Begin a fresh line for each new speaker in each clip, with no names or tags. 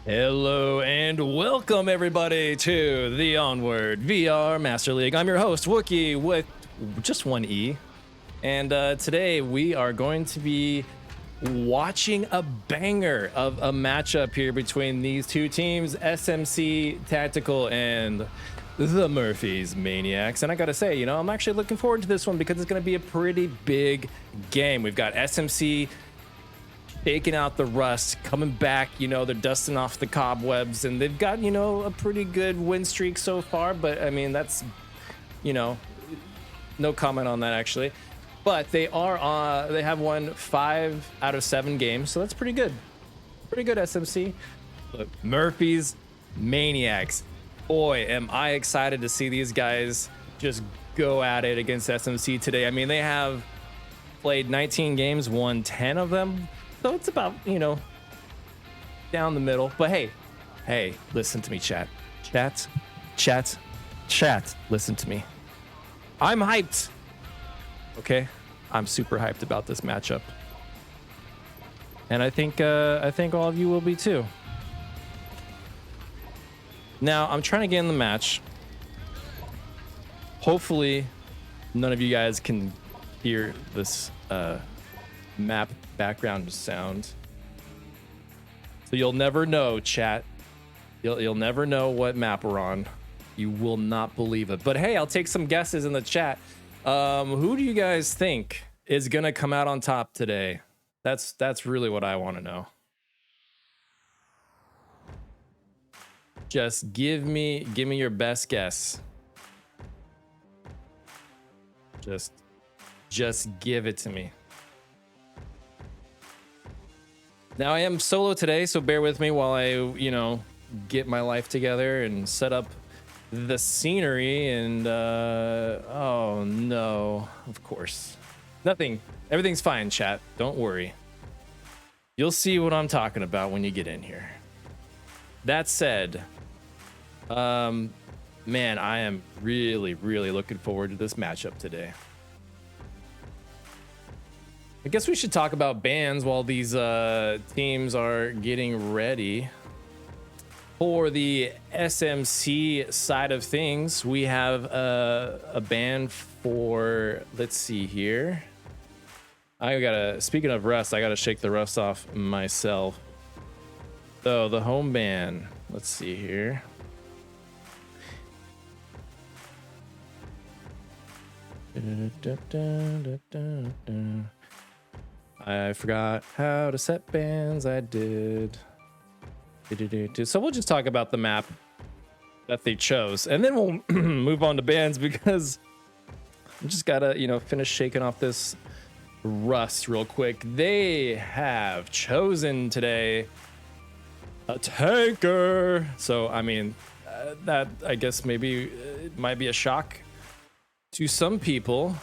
Hello and welcome everybody to the Onward VR Master League. I'm your host Wookie with just one E, and today we are going to be watching a banger of a matchup here between these two teams, SMC Tactical and the Murphys Maniacs. And I gotta say, I'm actually looking forward to this one because it's gonna be a pretty big game. We've got SMC taking out the rust, coming back, they're dusting off the cobwebs, and they've got, a pretty good win streak so far. But I mean, that's, no comment on that actually. But they have won 5 out of 7 games, so that's pretty good. Pretty good, SMC. But Murphys Maniacs. Boy, am I excited to see these guys just go at it against SMC today. I mean, they have played 19 games, won 10 of them. So it's about, down the middle. But hey, listen to me, chat. Chat, listen to me. I'm hyped. Okay? I'm super hyped about this matchup. And I think all of you will be too. Now, I'm trying to get in the match. Hopefully, none of you guys can hear this map background sound. So you'll never know, chat. You'll never know what map we're on. You will not believe it. But hey, I'll take some guesses in the chat. Who do you guys think is gonna come out on top today? That's really what I want to know. Just give me your best guess. Just give it to me. Now I am solo today, so bear with me while I, get my life together and set up the scenery. And oh no, of course, everything's fine, chat. Don't worry. You'll see what I'm talking about when you get in here. That said, man, I am really looking forward to this matchup today. I guess we should talk about bans while these teams are getting ready. For the SMC side of things, we have a ban for, let's see here. Speaking of rust, I gotta shake the rust off myself. So the home ban, let's see here. I forgot how to set bans. I did. So we'll just talk about the map that they chose, and then we'll move on to bans because I just gotta, finish shaking off this rust real quick. They have chosen today a tanker. So, I mean, that I guess maybe it might be a shock to some people.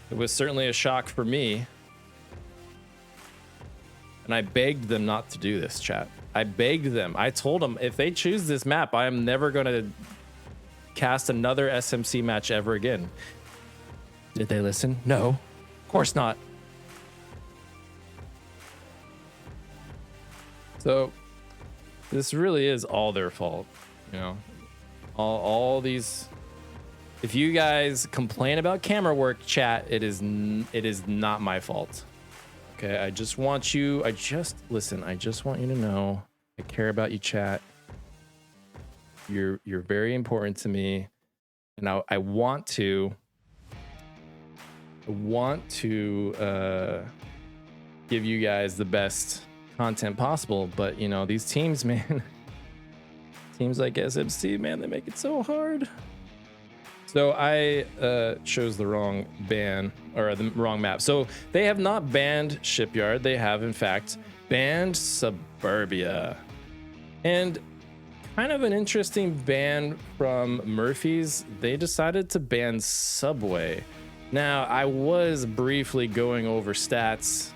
It was certainly a shock for me. And I begged them not to do this, chat. I begged them. I told them if they choose this map, I am never going to cast another SMC match ever again. Did they listen? No, of course not. So this really is all their fault. All these. If you guys complain about camera work, chat, it is not my fault. Okay, I just want you to know I care about you, chat. You're very important to me, and I want to give you guys the best content possible. But these teams, man, teams like SMC, man, they make it so hard. So I chose the wrong ban, or the wrong map. So they have not banned Shipyard. They have, in fact, banned Suburbia. And kind of an interesting ban from Murphys. They decided to ban Subway. Now, I was briefly going over stats,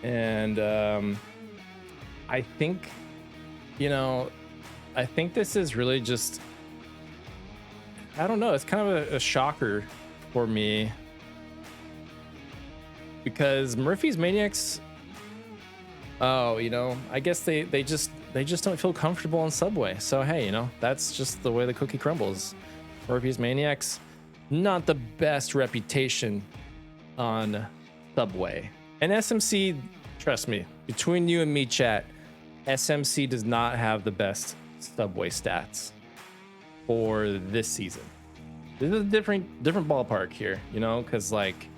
and I think this is really just, I don't know, it's kind of a shocker for me because Murphys Maniacs Oh, I guess they just don't feel comfortable on Subway. So hey, that's just the way the cookie crumbles. Murphy's Maniacs, not the best reputation on Subway. And SMC, trust me, between you and me, chat, SMC does not have the best Subway stats for this season. This is a different ballpark here, because like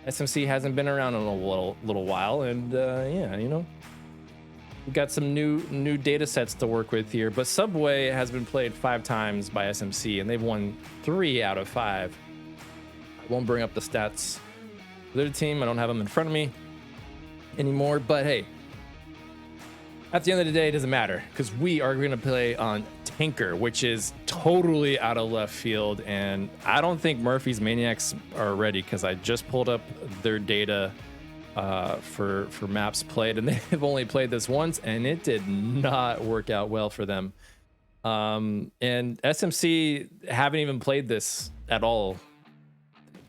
SMC hasn't been around in a little while, and yeah, we've got some new data sets to work with here. But Subway has been played 5 times by SMC, and they've won 3 out of 5. I won't bring up the stats for their team. I don't have them in front of me anymore. But hey, at the end of the day, it doesn't matter because we are going to play on Tanker, which is totally out of left field. And I don't think Murphy's Maniacs are ready because I just pulled up their data for maps played, and they've only played this once, and it did not work out well for them. And SMC haven't even played this at all.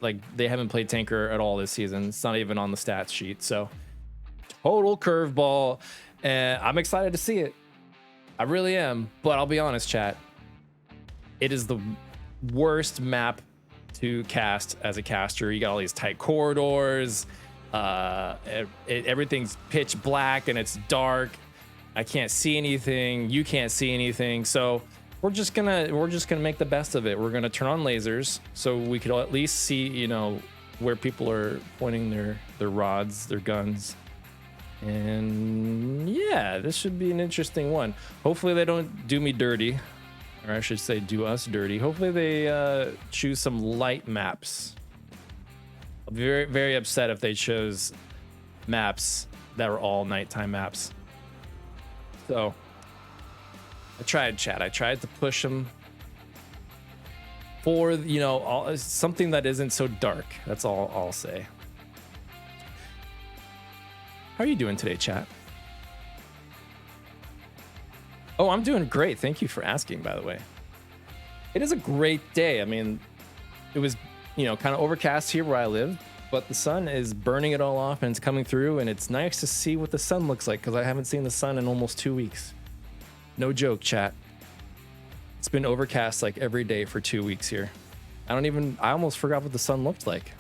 Like, they haven't played Tanker at all this season. It's not even on the stats sheet. So total curveball. And I'm excited to see it. I really am. But I'll be honest, chat. It is the worst map to cast as a caster. You got all these tight corridors. Everything's pitch black and it's dark. I can't see anything. You can't see anything. So we're just gonna make the best of it. We're gonna turn on lasers so we could at least see, where people are pointing their rods, their guns. And yeah, this should be an interesting one. Hopefully they don't do me dirty, or I should say do us dirty. Hopefully they choose some light maps. I'm very, very upset if they chose maps that were all nighttime maps. So I tried, chat. I tried to push them for, something that isn't so dark. That's all I'll say. How are you doing today, chat? Oh, I'm doing great. Thank you for asking, by the way. It is a great day. I mean, it was, kind of overcast here where I live, but the sun is burning it all off and it's coming through, and it's nice to see what the sun looks like because I haven't seen the sun in almost 2 weeks. No joke, chat. It's been overcast like every day for 2 weeks here. I almost forgot what the sun looked like.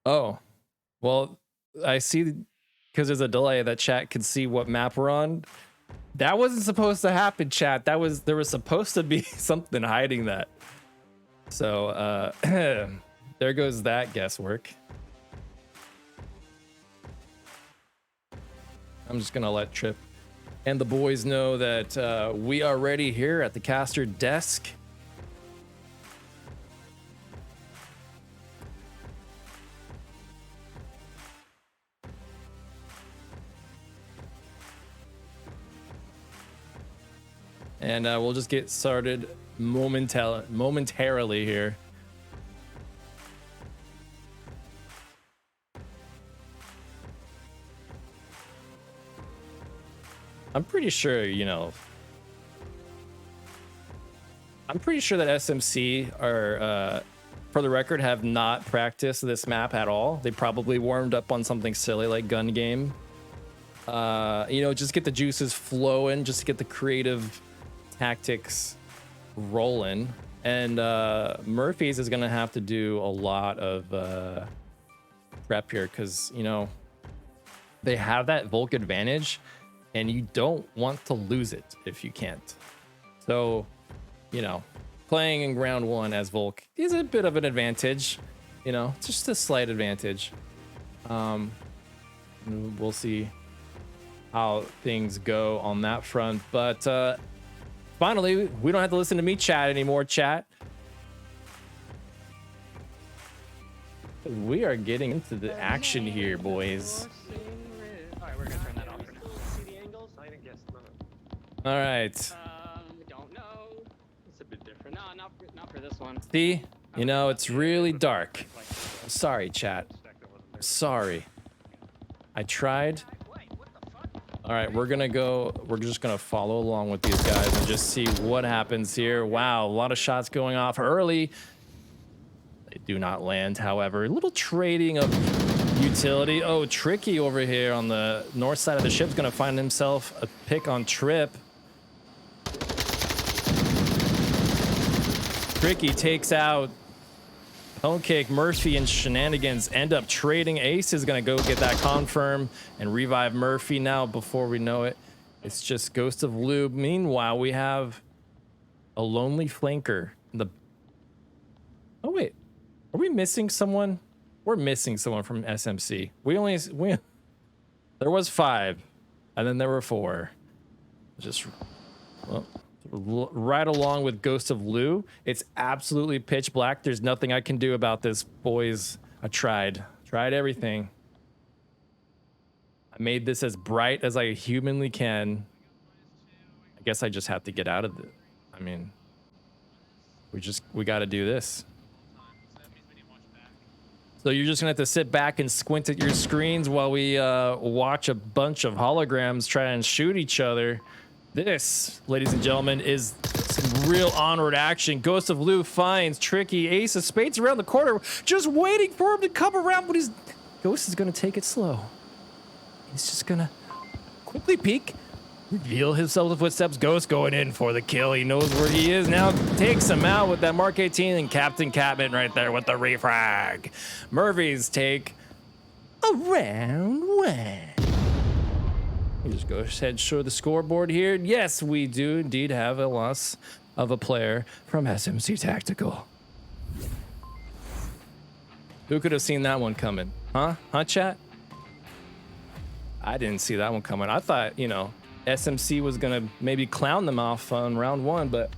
Oh, well, I see because there's a delay that chat can see what map we're on. That wasn't supposed to happen, chat. There was supposed to be something hiding that. So there goes that guesswork. I'm just gonna let Trip and the boys know that we are ready here at the caster desk. And we'll just get started momentarily here. I'm pretty sure, I'm pretty sure that SMC are, for the record, have not practiced this map at all. They probably warmed up on something silly like gun game. Just get the juices flowing, just to get the creative tactics rolling. And Murphy's is gonna have to do a lot of prep here because they have that Volk advantage and you don't want to lose it if you can't. So playing in round 1 as Volk is a bit of an advantage, just a slight advantage. We'll see how things go on that front, but finally, we don't have to listen to me chat anymore, chat. We are getting into the action here, boys.
Alright, we're gonna turn that off for now.
See the angles? I didn't guess. No.
All right.
Don't know.
It's a bit different.
No, not for this one.
See, it's really dark. Sorry, chat. Sorry. I tried.
Wait, what the fuck?
All right, we're just gonna follow along with these guys and just see what happens here. Wow, a lot of shots going off early. They do not land, however. A little trading of utility. Oh, Tricky over here on the north side of the ship's gonna find himself a pick on Trip. Tricky takes out Cake, Murphy, and Shenanigans end up trading. Ace is gonna go get that confirm and revive Murphy now. Before we know it, it's just Ghost of Lube. Meanwhile, we have a lonely flanker. Oh wait, are we missing someone? We're missing someone from SMC. There was 5, and then there were 4. Just well, right along with Ghost of Lou. It's absolutely pitch black. There's nothing I can do about this, boys. I tried everything. I made this as bright as I humanly can. I guess I just have to get out of it. I mean, we got to do this. So you're just gonna have to sit back and squint at your screens while we watch a bunch of holograms try and shoot each other. This, ladies and gentlemen, is some real Onward action. Ghost of Lou finds Tricky. Ace of Spades around the corner, just waiting for him to come around, but Ghost is gonna take it slow. He's just gonna quickly peek, reveal himself with footsteps. Ghost going in for the kill. He knows where he is now. Takes him out with that Mark 18 and Captain Catman right there with the refrag. Murphy's take a round 1. We just go ahead, show the scoreboard here. Yes, we do indeed have a loss of a player from SMC Tactical. Who could have seen that one coming? Huh, chat? I didn't see that one coming. I thought, SMC was gonna maybe clown them off on round 1, but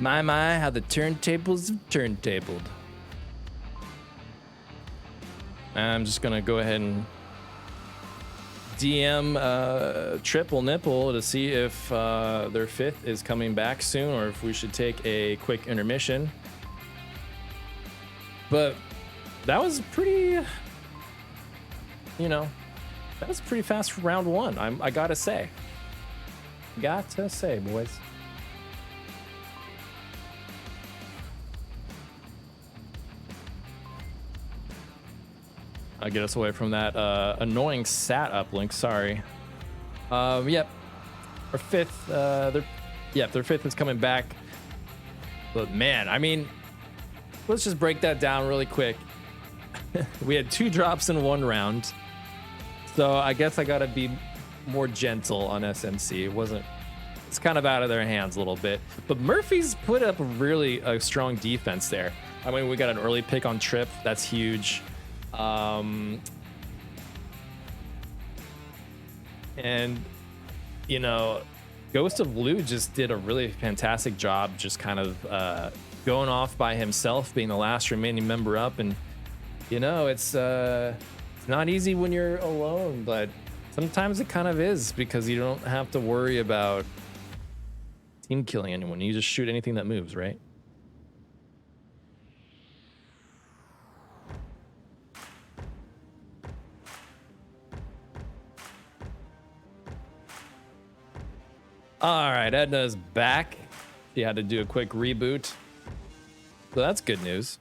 my, how the turntables have turntabled. I'm just gonna go ahead and DM Triple Nipple to see if their 5th is coming back soon or if we should take a quick intermission. But that was pretty, that was pretty fast for round 1. I gotta say. Boys. I'll get us away from that annoying sat uplink. Sorry. Yep. Our 5th. Their 5th is coming back. But man, I mean, let's just break that down really quick. We had 2 drops in 1 round. So I guess I gotta be more gentle on SMC. It's kind of out of their hands a little bit. But Murphy's put up really a strong defense there. I mean, we got an early pick on Trip. That's huge. And Ghost of Blue just did a really fantastic job just kind of going off by himself, being the last remaining member up. And it's not easy when you're alone, but sometimes it kind of is, because you don't have to worry about team killing anyone. You just shoot anything that moves, right? All right, Edna's back. She had to do a quick reboot, so that's good news.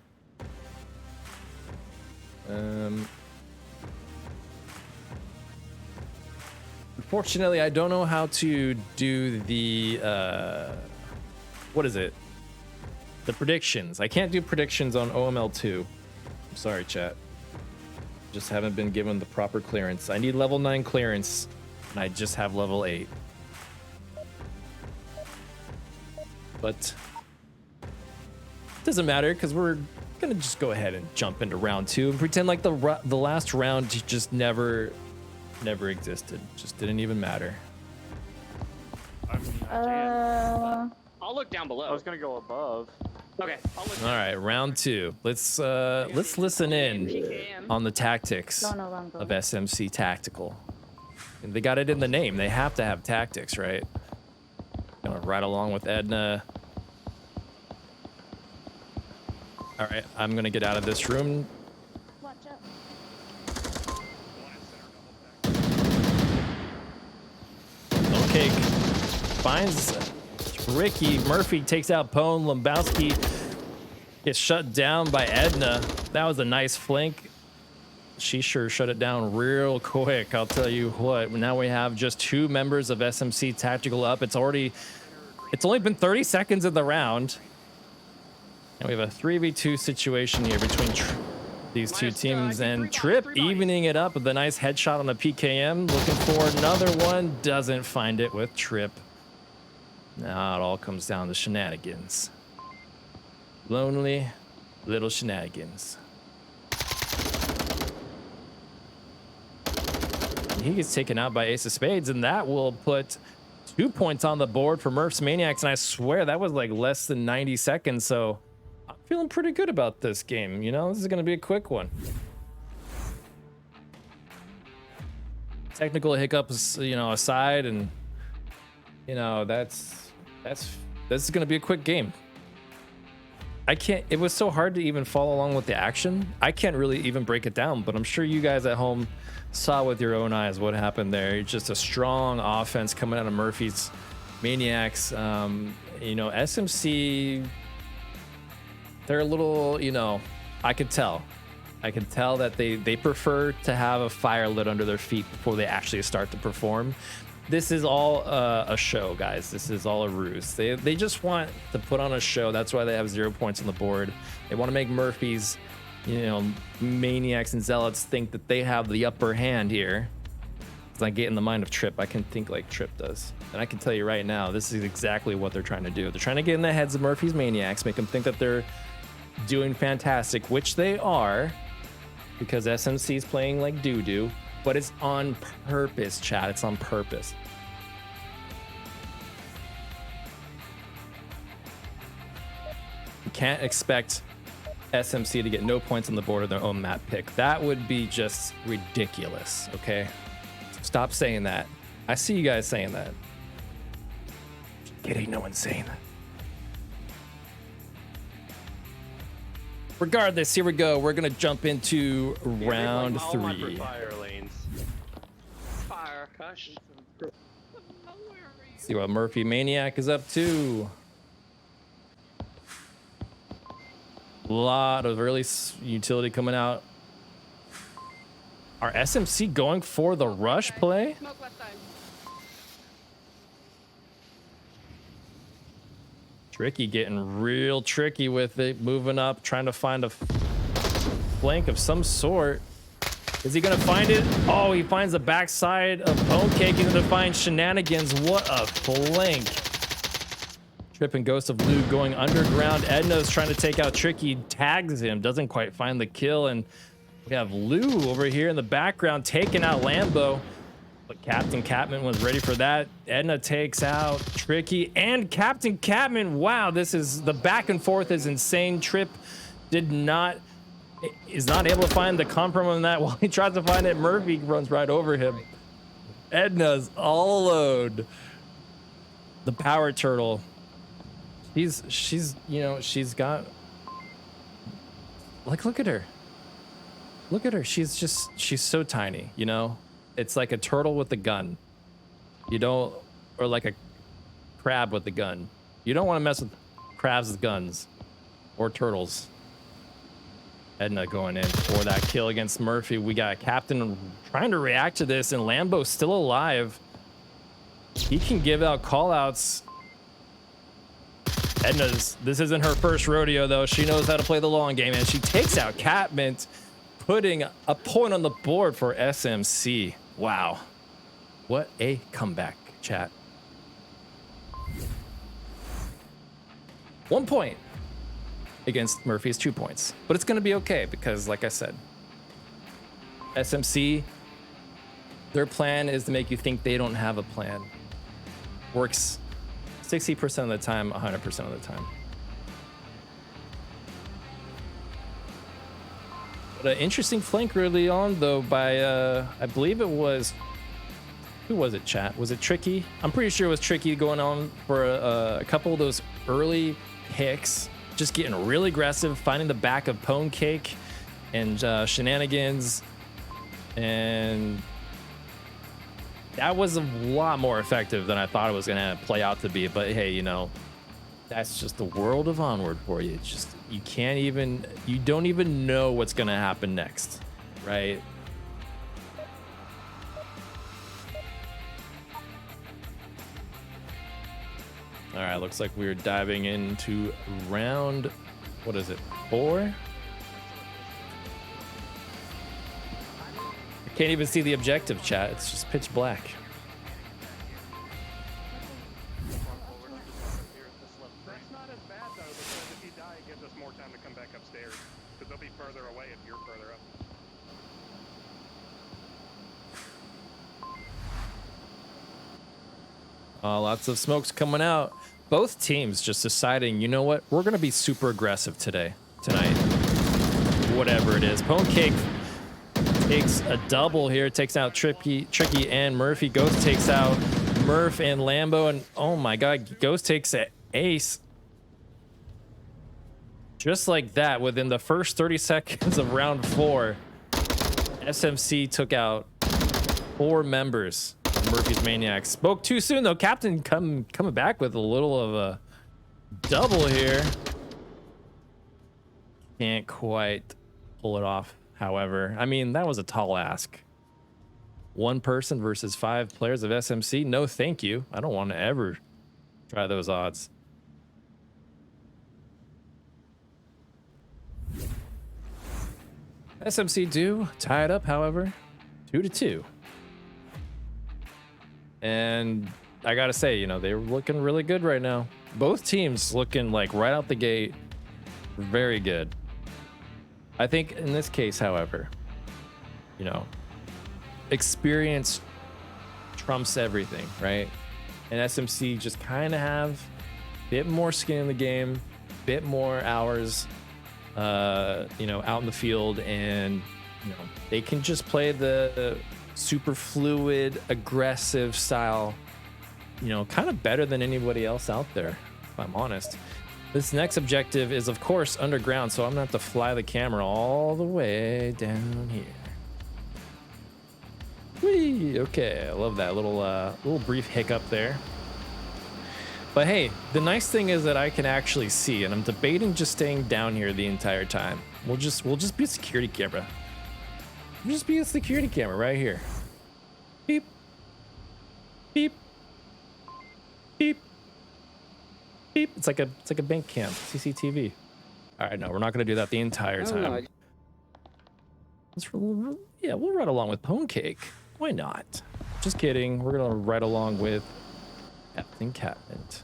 Unfortunately, I don't know how to do the what is it? The predictions. I can't do predictions on OML2. I'm sorry, chat. Just haven't been given the proper clearance. I need level 9 clearance, and I just have level 8. But it doesn't matter, because we're gonna just go ahead and jump into round 2 and pretend like the last round just never existed. Just didn't even matter.
I'll look down below.
I was gonna go above.
Okay, I'll look.
All right, round 2. Let's listen in on the tactics of SMC Tactical. And they got it in the name. They have to have tactics, right? Gonna ride along with Edna. All right, I'm gonna get out of this room.
Watch out.
finds Ricky. Murphy takes out Pone. Lembowski gets shut down by Edna. That was a nice flank. She sure shut it down real quick. I'll tell you what. Now we have just 2 members of SMC Tactical up. It's only been 30 seconds in the round. And we have a 3v2 situation here between these two teams, and Trip evening it up with a nice headshot on a PKM. Looking for another one. Doesn't find it with Trip. Now it all comes down to shenanigans. Lonely little shenanigans. He gets taken out by Ace of Spades, and that will put 2 points on the board for Murph's Maniacs. And I swear that was like less than 90 seconds. So I'm feeling pretty good about this game. You know, this is going to be a quick one. Technical hiccups, you know, aside, and you know, this is going to be a quick game. It was so hard to even follow along with the action. I can't really even break it down, but I'm sure you guys at home saw with your own eyes what happened there. Just a strong offense coming out of Murphy's Maniacs. You know, SMC, they're a little, you know, I could tell that they prefer to have a fire lit under their feet before they actually start to perform. This is all a show, guys. This is all a ruse. They just want to put on a show. That's why they have 0 points on the board. They want to make Murphy's, you know, Maniacs and Zealots think that they have the upper hand here. As I get in the mind of Trip, I can think like Trip does. And I can tell you right now, this is exactly what they're trying to do. They're trying to get in the heads of Murphy's Maniacs, make them think that they're doing fantastic, which they are, because SMC is playing like doo-doo. But it's on purpose, chat. It's on purpose. You can't expect SMC to get no points on the board of their own map pick. That would be just ridiculous, okay? Stop saying that. I see you guys saying that. It ain't no one saying that. Regardless, here we go. We're gonna jump into round 3.
Fire lanes.
Fire. Gosh.
See what Murphy Maniac is up to. A lot of early utility coming out. Are SMC going for the rush play?
Smoke left side.
Tricky, getting real tricky with it, moving up, trying to find a flank of some sort. Is he gonna find it? Oh, he finds the backside of Bone Cake. He's gonna find shenanigans. What a flank. Trip and Ghost of Lou going underground. Edna's trying to take out Tricky, tags him, doesn't quite find the kill, and we have Lou over here in the background taking out Lambo. But Captain Catman was ready for that. Edna takes out Tricky and Captain Catman. Wow, this is, the back and forth is insane. Trip is not able to find the compromise on that. While he tries to find it, Murphy runs right over him. Edna's all alone. The power turtle. She's you know, she's got, like, look at her. Look at her. She's so tiny, you know? It's like a turtle with a gun. You don't, or like a crab with a gun. You don't want to mess with crabs with guns or turtles. Edna going in for that kill against Murphy. We got Captain trying to react to this, and Lambo's still alive. He can give out callouts. This isn't her first rodeo though. She knows how to play the long game, and she takes out Catman, putting a point on the board for SMC. Wow. What a comeback, chat. 1 point against Murphy's 2 points. But it's going to be okay because, like I said, SMC, their plan is to make you think they don't have a plan. Works 60% of the time, 100% of the time. An interesting flank early on though by I believe it was, who was it, chat? Was it Tricky? I'm pretty sure it was Tricky going on for a couple of those early picks, just getting really aggressive, finding the back of Pone Cake and shenanigans, and That was a lot more effective than I thought it was gonna play out to be. But hey, you know, that's just the world of Onward for you. It's just you don't even know what's gonna happen next, right? All right, looks like we're diving into round, what is it, 4? I can't even see the objective, chat. It's just pitch black.
That's not as bad though, because if you die, it gives us more time to come back upstairs. Because they'll be further away if you're further up.
Lots of smokes coming out. Both teams just deciding, you know what? We're going to be super aggressive tonight. Whatever it is. Pancake takes a double here. Takes out Tricky and Murphy. Ghost takes out Murph and Lambo. And oh my God, Ghost takes an ace. Just like that, within the first 30 seconds of round 4, SMC took out 4 members. Murphy's Maniacs. Spoke too soon though. Captain coming back with a little of a double here. Can't quite pull it off, however. I mean, that was a tall ask. 1 person versus 5 players of SMC. No thank you. I don't want to ever try those odds. SMC do tie it up, however, 2-2. And I gotta say, you know, they're looking really good right now. Both teams looking like right out the gate, very good. I think in this case, however, you know, experience trumps everything, right? And SMC just kind of have a bit more skin in the game, bit more hours, you know, out in the field, and you know, they can just play the super fluid, aggressive style, you know, kind of better than anybody else out there, if I'm honest. This next objective is, of course, underground, so I'm gonna have to fly the camera all the way down here. Whee! Okay, I love that little brief hiccup there. But hey, the nice thing is that I can actually see, and I'm debating just staying down here the entire time. We'll just be a security camera. Just be a security camera right here. Beep. Beep. Beep. Beep. It's like a bank cam, CCTV. All right, no, we're not gonna do that the entire time. Yeah, we'll ride along with Pone Cake. Why not? Just kidding. We're gonna ride along with Captain Catmint.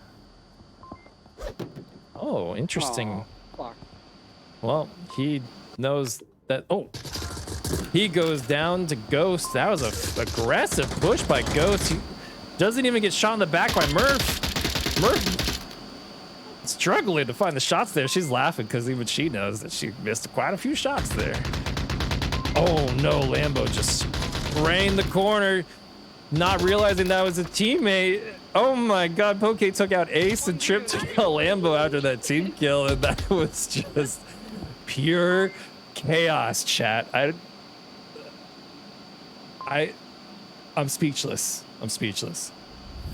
Oh, interesting.
Fuck.
Well, he knows that. Oh. He goes down to Ghost. That was a aggressive push by Ghost. He doesn't even get shot in the back by Murph. Murph struggling to find the shots there. She's laughing because even she knows that she missed quite a few shots there. Oh no, Lambo just spraying the corner, not realizing that was a teammate. Oh my God, Poke took out Ace and Trip took out Lambo after that team kill, and that was just pure chaos, chat. I'm speechless. I'm speechless.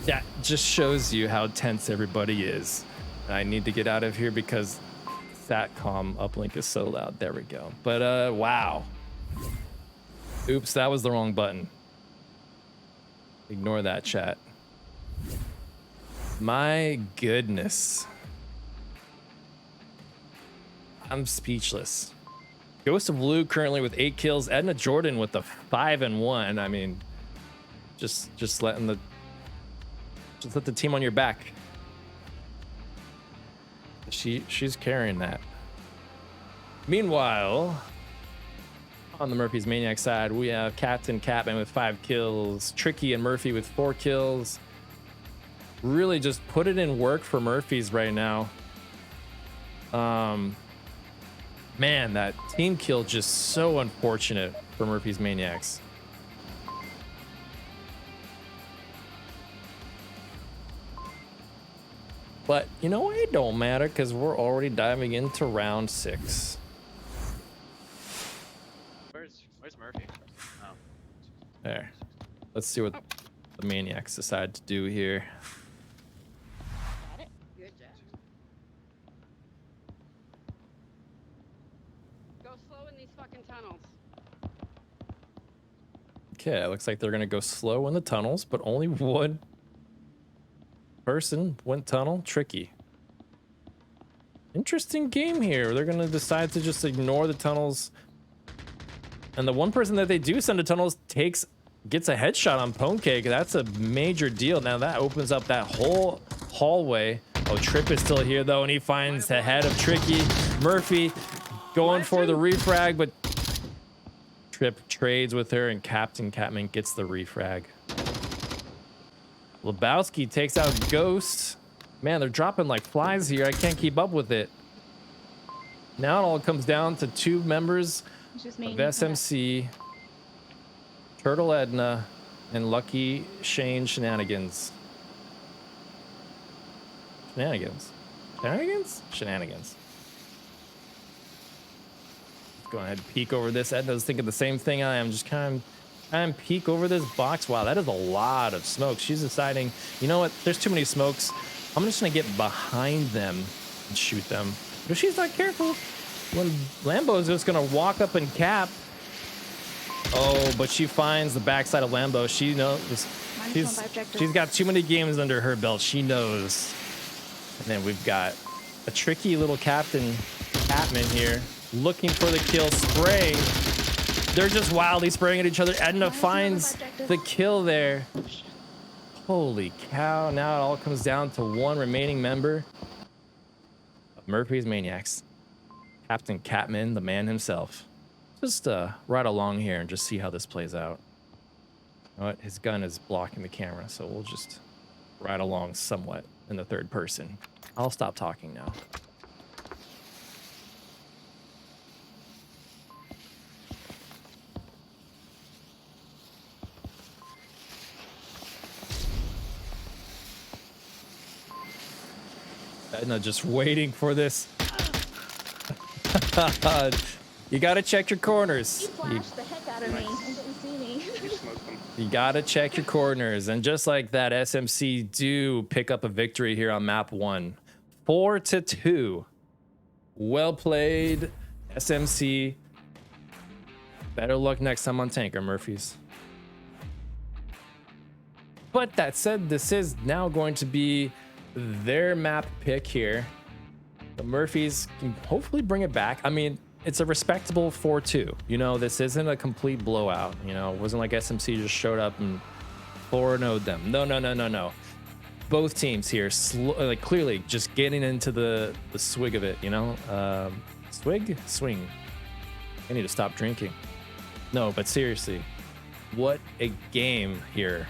That just shows you how tense everybody is. I need to get out of here because Satcom uplink is so loud. There we go. But wow. Oops, that was the wrong button. Ignore that, chat. My goodness. I'm speechless. Ghost of Lou currently with 8 kills. Edna Jordan with the 5 and 1. I mean, just let the team on your back. She's carrying that. Meanwhile, on the Murphy's Maniac side, we have Captain Catman with 5 kills, Tricky and Murphy with 4 kills. Really just put it in work for Murphy's right now. Man, that team kill just so unfortunate for Murphy's Maniacs. But you know what? It don't matter because we're already diving into round 6.
Where's Murphy? Oh.
There. Let's see what. the Maniacs decide to do here.
Got it.
Good job. Go slow in these fucking tunnels.
Okay, it looks like they're gonna go slow in the tunnels, but only one person went tunnel. Tricky. Interesting game here. They're gonna decide to just ignore the tunnels, and the one person that they do send to tunnels gets a headshot on Pone Cake. That's a major deal. Now that opens up that whole hallway. Oh, Trip is still here though, and he finds the head of Tricky. Murphy going for the refrag, but Trip trades with her, and Captain Catman gets the refrag. Lebowski takes out Ghost. Man, they're dropping like flies here. I can't keep up with it. Now it all comes down to two members
It's just
of
me.
SMC, Turtle Edna, and Lucky Shane Shenanigans. Shenanigans. Shenanigans? Shenanigans. Let's go ahead and peek over this. Edna's thinking the same thing I am. Just kind of peek over this box. Wow, that is a lot of smoke. She's deciding, you know what? There's too many smokes. I'm just gonna get behind them and shoot them. But if she's not careful, when Lambo's just gonna walk up and cap. Oh, but she finds the backside of Lambo. She knows she's got too many games under her belt. She knows. And then we've got a tricky little Captain Catman here looking for the kill. Spray. They're just wildly spraying at each other. Edna finds the kill there. Holy cow. Now it all comes down to one remaining member of Murphy's Maniacs. Captain Catman, the man himself. Just ride along here and just see how this plays out. You know what? His gun is blocking the camera, so we'll just ride along somewhat in the third person. I'll stop talking now. Edna just waiting for this. You gotta check your corners.
You flashed the heck out of me and didn't see me.
You smoked them.
You gotta check your corners. And just like that, SMC do pick up a victory here on map 1. 4-2. Well played, SMC. Better luck next time on Tanker, Murphys. But that said, this is now going to be their map pick here. The Murphys can hopefully bring it back. I mean, it's a respectable 4-2. You know, this isn't a complete blowout. You know, it wasn't like SMC just showed up and 4-0'd them. No. Both teams here, like clearly just getting into the swig of it, you know? Swing. I need to stop drinking. No, but seriously, what a game here.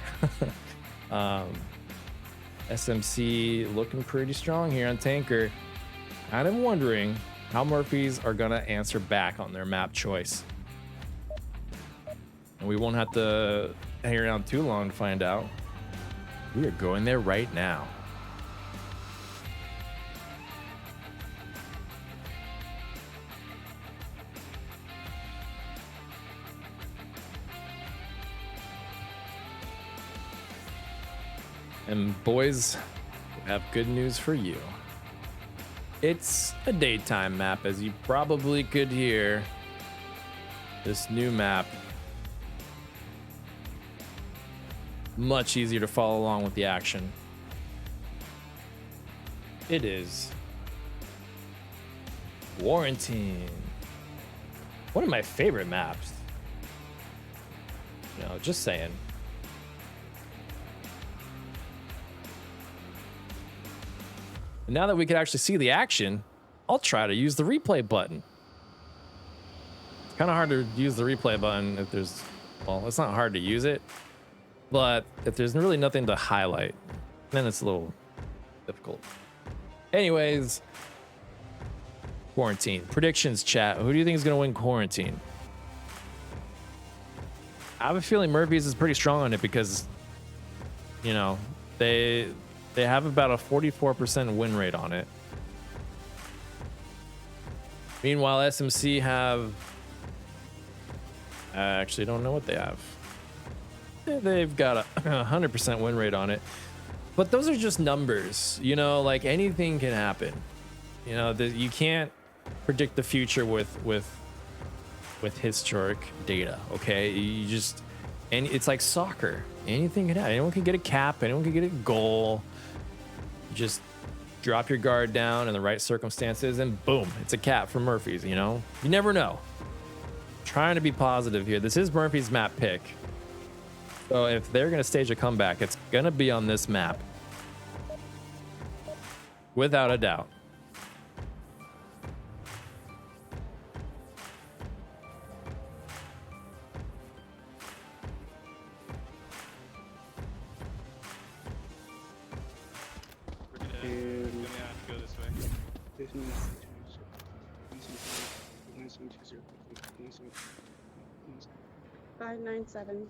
SMC looking pretty strong here on Tanker. And I'm wondering how Murphys are gonna answer back on their map choice. And we won't have to hang around too long to find out. We are going there right now. And boys, we have good news for you. It's a daytime map, as you probably could hear. This new map, much easier to follow along with the action. It is Quarantine. One of my favorite maps. You know, just saying. And now that we can actually see the action, I'll try to use the replay button. It's kind of hard to use the replay button if there's, well, it's not hard to use it, but if there's really nothing to highlight, then it's a little difficult. Anyways, Quarantine. Predictions, chat. Who do you think is going to win Quarantine? I have a feeling Murphy's is pretty strong on it because, you know, they have about a 44% win rate on it. Meanwhile, SMC have... I actually don't know what they have. they've got a 100% win rate on it. But those are just numbers, you know, like anything can happen. You know, you can't predict the future with historic data, okay? You just, and it's like soccer. Anything can happen. Anyone can get a cap, anyone can get a goal. You just drop your guard down in the right circumstances and boom, it's a cap for Murphy's, you know? You never know. Trying to be positive here. This is Murphy's map pick. So if they're gonna stage a comeback, it's gonna be on this map. Without a doubt.
Five nine seven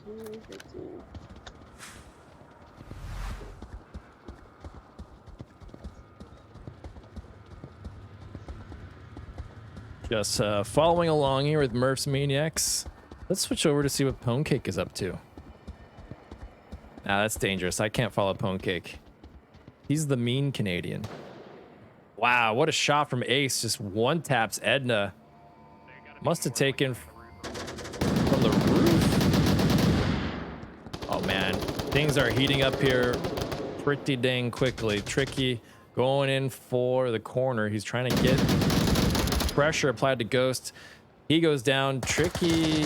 215.
Just following along here with Murph's Maniacs. Let's switch over to see what Pone Cake is up to. Nah, that's dangerous. I can't follow Pone Cake. He's the mean Canadian. Wow, what a shot from Ace. Just one taps Edna. Must have taken from the roof. Oh man, things are heating up here pretty dang quickly. Tricky going in for the corner. He's trying to get pressure applied to Ghost. He goes down. Tricky,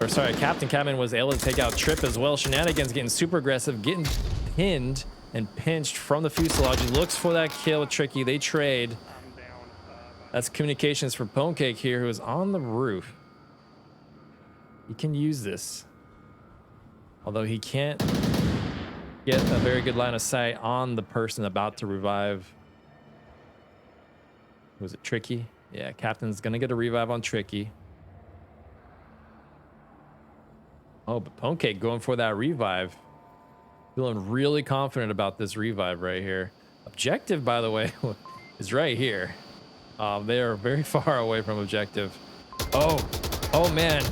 or sorry, Captain Catman was able to take out Trip as well. Shenanigans getting super aggressive, getting pinned and pinched from the fuselage. He looks for that kill with Tricky. They trade. That's communications for Pone Cake here, who is on the roof. He can use this, although he can't get a very good line of sight on the person about to revive. Was it Tricky? Yeah, Captain's gonna get a revive on Tricky. Oh, but Pone Cake going for that revive. Feeling really confident about this revive right here. Objective, by the way, is right here. They are very far away from objective. Oh man.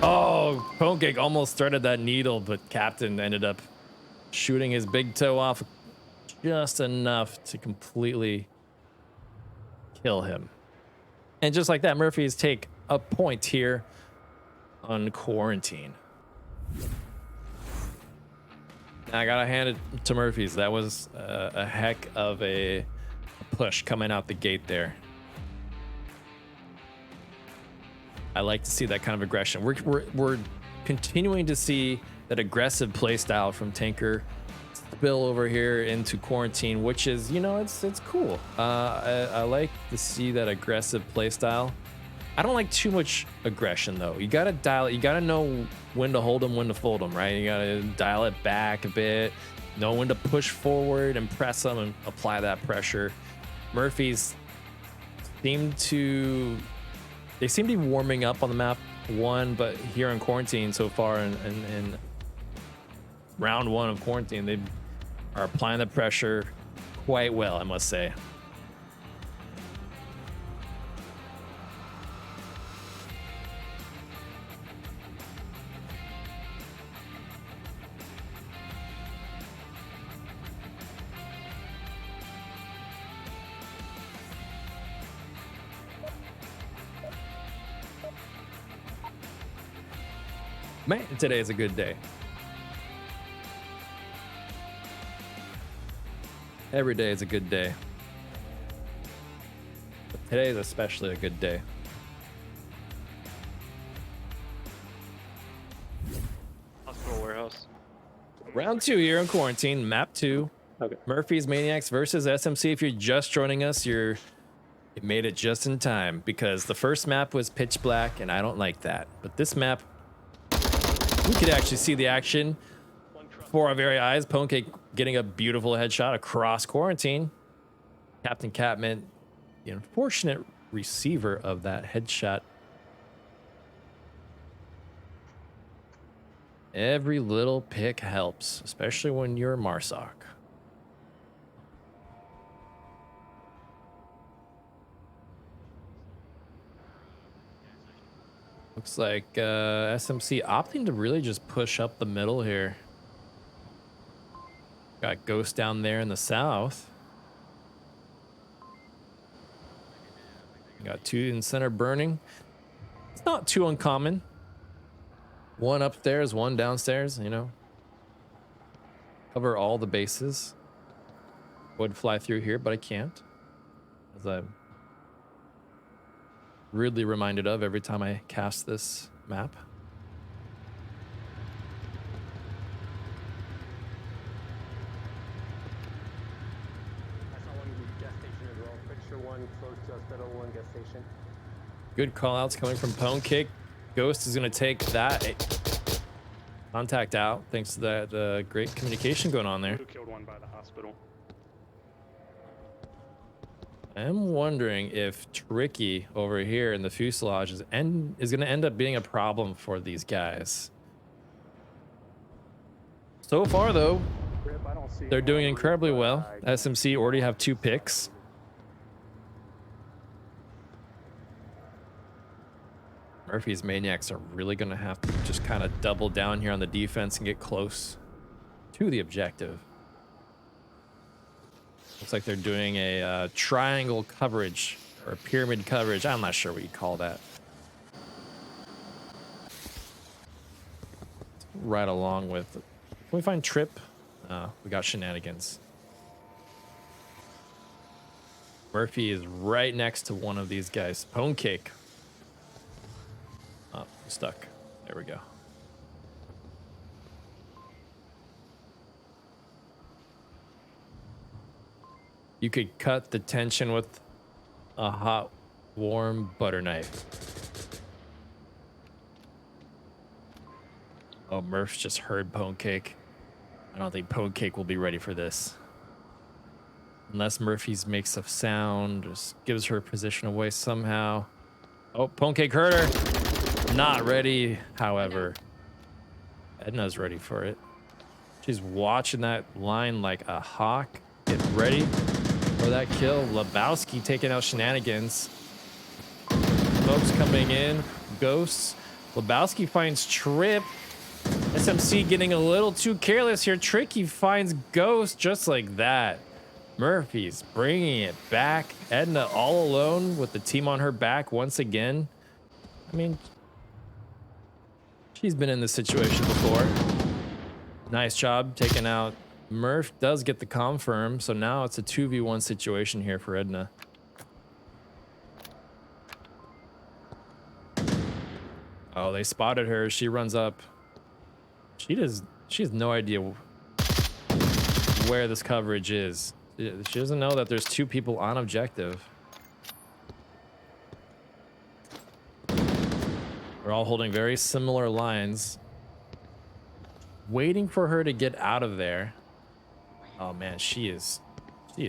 Oh, Pone Cake almost threaded that needle, but Captain ended up shooting his big toe off just enough to completely kill him. And just like that, Murphy's take a point here on Quarantine. I gotta hand it to Murphy's. That was a heck of a push coming out the gate there. I like to see that kind of aggression. We're continuing to see that aggressive play style from Tanker spill over here into Quarantine, which is, you know, it's cool. I like to see that aggressive play style. I don't like too much aggression though. You gotta dial it. You gotta know when to hold them, when to fold them, right? You gotta dial it back a bit, know when to push forward and press them and apply that pressure. Murphy's seem to be warming up on the map one, but here in Quarantine so far in round one of Quarantine, they are applying the pressure quite well, I must say. Man, today is a good day. Every day is a good day. But today is especially a good day.
Hospital warehouse.
Round 2 here in Quarantine, map 2.
Okay.
Murphy's Maniacs versus SMC. If you're just joining us, you made it just in time, because the first map was pitch black and I don't like that. But this map, we could actually see the action before our very eyes. Pone Cake getting a beautiful headshot across Quarantine. Captain Catman, the unfortunate receiver of that headshot. Every little pick helps, especially when you're Marsoc. Looks like SMC opting to really just push up the middle here. Got Ghost down there in the south. Got 2 in center burning. It's not too uncommon. 1 upstairs, 1 downstairs, you know. Cover all the bases. Would fly through here, but I can't. As I'm really reminded of every time I cast this map.
I saw one gas station as well. Pretty sure one close to us, middle one gas station.
Good call outs coming from Pone Cake. Ghost is going to take that contact out thanks to that great communication going on there.
Who killed one by the hospital?
I'm wondering if Tricky over here in the fuselage is going to end up being a problem for these guys. So far, though,
Rip, I don't see
they're doing
one.
incredibly well. SMC already have 2 picks. Murphy's Maniacs are really going to have to just kind of double down here on the defense and get close to the objective. Looks like they're doing a triangle coverage or pyramid coverage. I'm not sure what you call that. Right along with... Can we find Trip? We got Shenanigans. Murphy is right next to one of these guys. Pone Cake. Oh, stuck. There we go. You could cut the tension with a hot, warm butter knife. Oh, Murph just heard Pone Cake. I don't think Pone Cake will be ready for this. Unless Murphy's makes a sound, just gives her position away somehow. Oh, Pone Cake heard her. Not ready, however. Edna's ready for it. She's watching that line like a hawk. Get ready for that kill. Lebowski taking out Shenanigans. Smokes coming in. Ghosts. Lebowski finds Trip. SMC getting a little too careless here. Tricky finds Ghost just like that. Murphy's bringing it back. Edna all alone with the team on her back once again. I mean, she's been in this situation before. Nice job taking out. Murph does get the confirm, so now it's a 2v1 situation here for Edna. Oh, they spotted her. She runs up. She has no idea where this coverage is. She doesn't know that there's 2 people on objective. We're all holding very similar lines. Waiting for her to get out of there. Oh man, she is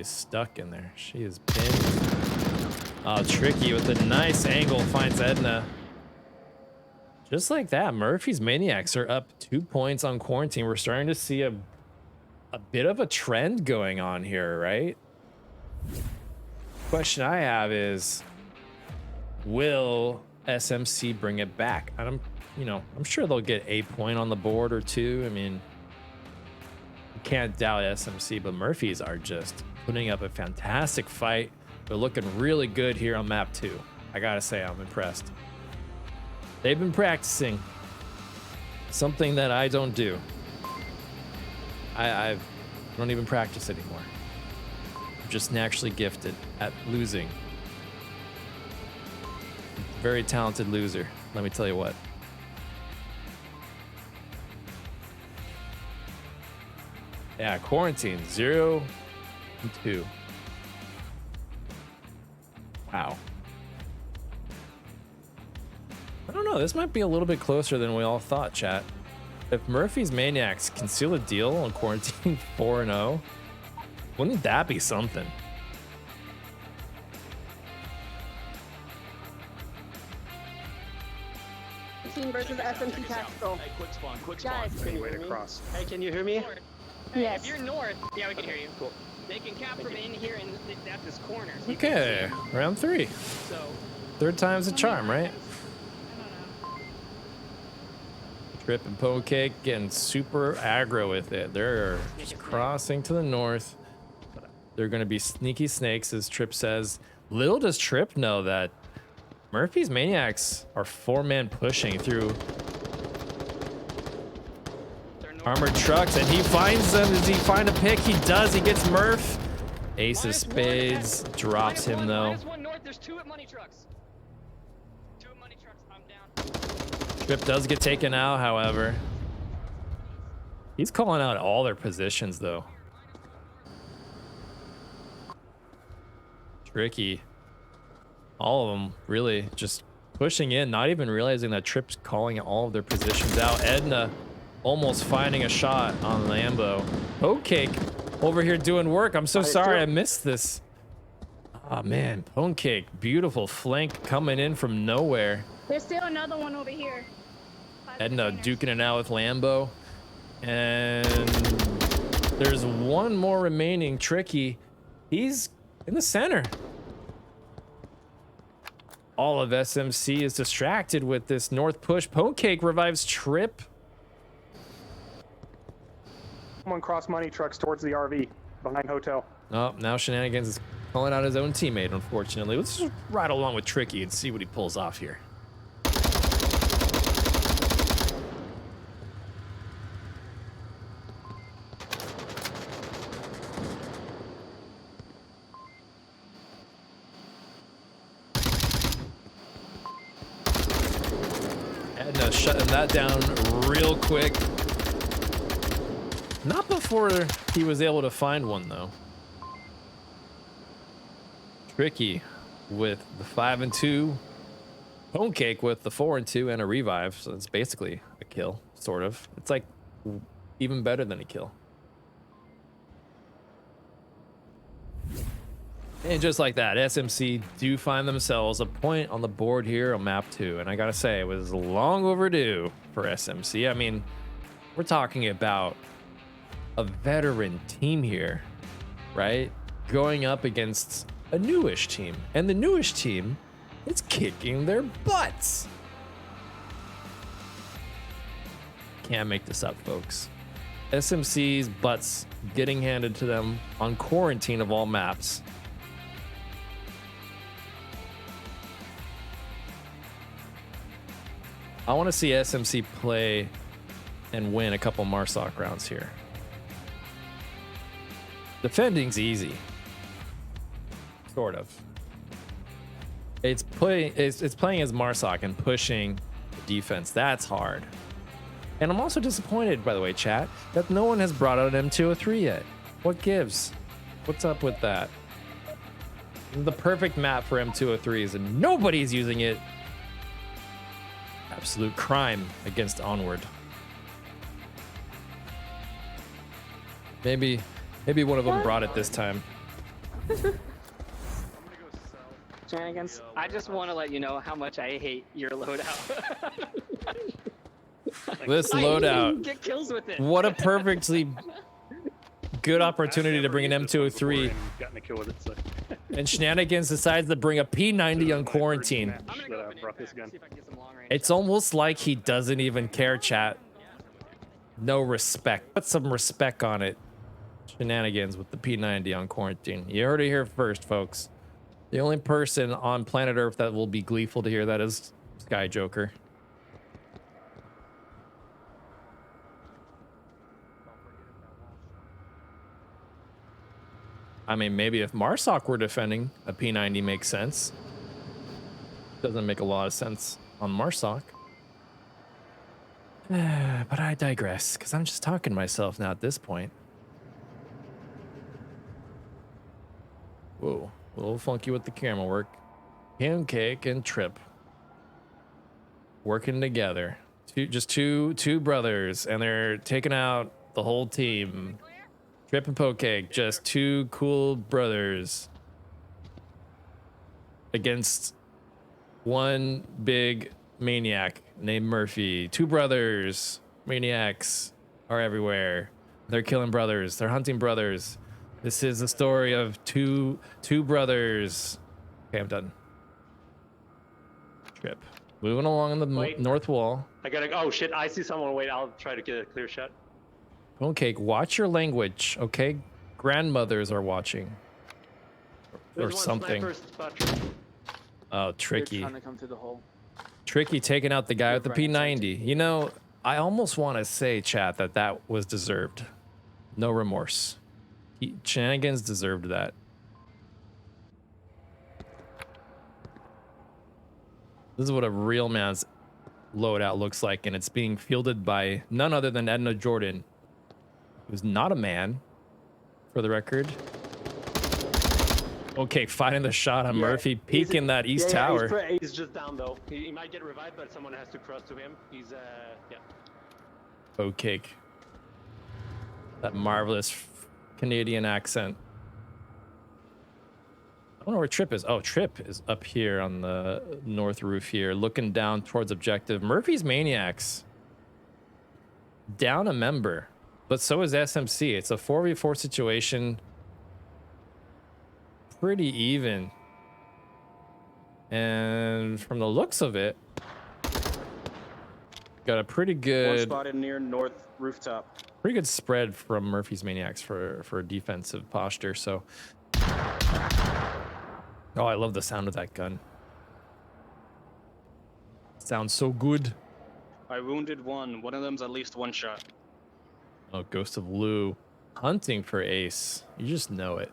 stuck in there. She is pinned. Oh, Tricky with a nice angle finds Edna. Just like that, Murphy's Maniacs are up 2 points on Quarantine. We're starting to see a bit of a trend going on here, right? Question I have is, will SMC bring it back? I'm sure they'll get a point on the board or 2. I mean, you can't doubt SMC, but Murphys are just putting up a fantastic fight. They're looking really good here on map 2. I gotta say, I'm impressed. They've been practicing something that I don't do. I don't even practice anymore. I'm just naturally gifted at losing. Very talented loser, let me tell you what. Yeah, Quarantine 0 and 2. Wow. I don't know, this might be a little bit closer than we all thought, chat. If Murphy's Maniacs can seal a deal on Quarantine 4-0, wouldn't that be something?
Team versus SMC Tactical.
Hey, quick spawn.
Guys,
Can you
Way
hear
to
me?
cross.
Hey, can you hear me?
Yes.
If you're north, yeah, we can hear you.
Cool.
They can cap from in here and at this corner. So you
Okay, round 3.
can- So,
Third time's a charm, right? Trip and Pokecake getting super aggro with it. They're just crossing to the north. They're going to be sneaky snakes, as Trip says. Little does Trip know that Murphy's Maniacs are 4-man pushing through armored trucks, and he finds them. Does he find a pick? He does. He gets Murph. Ace of spades drops him though.
-1 north. There's 2 at money trucks. 2 at money trucks. I'm down.
Trip does get taken out, however. He's calling out all their positions though. Tricky. All of them really just pushing in, not even realizing that Trip's calling all of their positions out. Edna almost finding a shot on Lambo. Pokecake over here doing work. I'm so sorry I missed this. Oh man, Pokecake, beautiful flank coming in from nowhere.
There's still another one over here.
Edna duking it out with Lambo. And there's one more remaining. Tricky. He's in the center. All of SMC is distracted with this north push. Pokecake revives Trip.
Someone cross money trucks towards the RV behind hotel.
Oh, now Shenanigans is calling out his own teammate, unfortunately. Let's just ride along with Tricky and see what he pulls off here. Edna shutting that down real quick. Not before he was able to find one, though. Tricky with the 5 and 2. Pokecake with the 4 and 2 and a revive. So it's basically a kill, sort of. It's like even better than a kill. And just like that, SMC do find themselves a point on the board here on map 2. And I gotta say, it was long overdue for SMC. I mean, we're talking about a veteran team here, right? Going up against a newish team. And the newish team is kicking their butts. Can't make this up, folks. SMC's butts getting handed to them on quarantine of all maps. I want to see SMC play and win a couple Marsoc rounds here. Defending's easy. Sort of. It's playing as Marsoc and pushing the defense. That's hard. And I'm also disappointed, by the way, chat, that no one has brought out an M203 yet. What gives? What's up with that? The perfect map for M203s and nobody's using it. Absolute crime against Onward. Maybe one of them brought it this time.
Shenanigans. I just want to let you know how much I hate your loadout.
This
I
loadout.
get kills with it.
What a perfectly good opportunity to bring an M203.
Gotten a kill with it, so.
And Shenanigans decides to bring a P90 on quarantine.
I'm gonna go up in
brought this gun.
see if I can get some long range.
It's almost like he doesn't even care, chat. No respect. Put some respect on it. Shenanigans with the P90 on quarantine. You heard it here first, folks. The only person on planet Earth that will be gleeful to hear that is Sky Joker. I mean, maybe if Marsoc were defending, a P90 makes sense. Doesn't make a lot of sense on Marsoc. But I digress, because I'm just talking to myself now at this point. Whoa, a little funky with the camera work. Pancake and Trip working together. Just two brothers, and they're taking out the whole team. Trip and Pokecake, just two cool brothers against one big maniac named Murphy. Two brothers, maniacs are everywhere. They're killing brothers. They're hunting brothers. This is the story of two brothers. Okay, I'm done. Trip. Moving along on the north wall.
I gotta. Oh shit! I see someone. Wait, I'll try to get a clear shot.
Okay, watch your language, okay? Grandmothers are watching. Or
There's one
something.
sniper spot.
Oh,
They're
tricky.
trying to come through the hole.
Tricky taking out the guy with the
Right inside
P90. You know, I almost want to say, chat, that that was deserved. No remorse. Shenanigans deserved that. This is what a real man's loadout looks like, and it's being fielded by none other than Edna Jordan, who's not a man, for the record. Okay, finding the shot on Murphy, peeking that east tower.
He's just down though. He might get revived, but someone has to cross to him. He's yeah.
Okay. That marvelous Canadian accent. I don't know where Trip is. Oh, Trip is up here on the north roof here, looking down towards objective. Murphy's Maniacs. Down a member, but so is SMC. It's a 4v4 situation. Pretty even. And from the looks of it, got a pretty
One
good,
spotted near north rooftop.
pretty good spread from Murphy's Maniacs for defensive posture. So, oh, I love the sound of that gun. Sounds so good.
I wounded one. One of them's at least one shot.
Oh, Ghost of Lou, hunting for Ace. You just know it.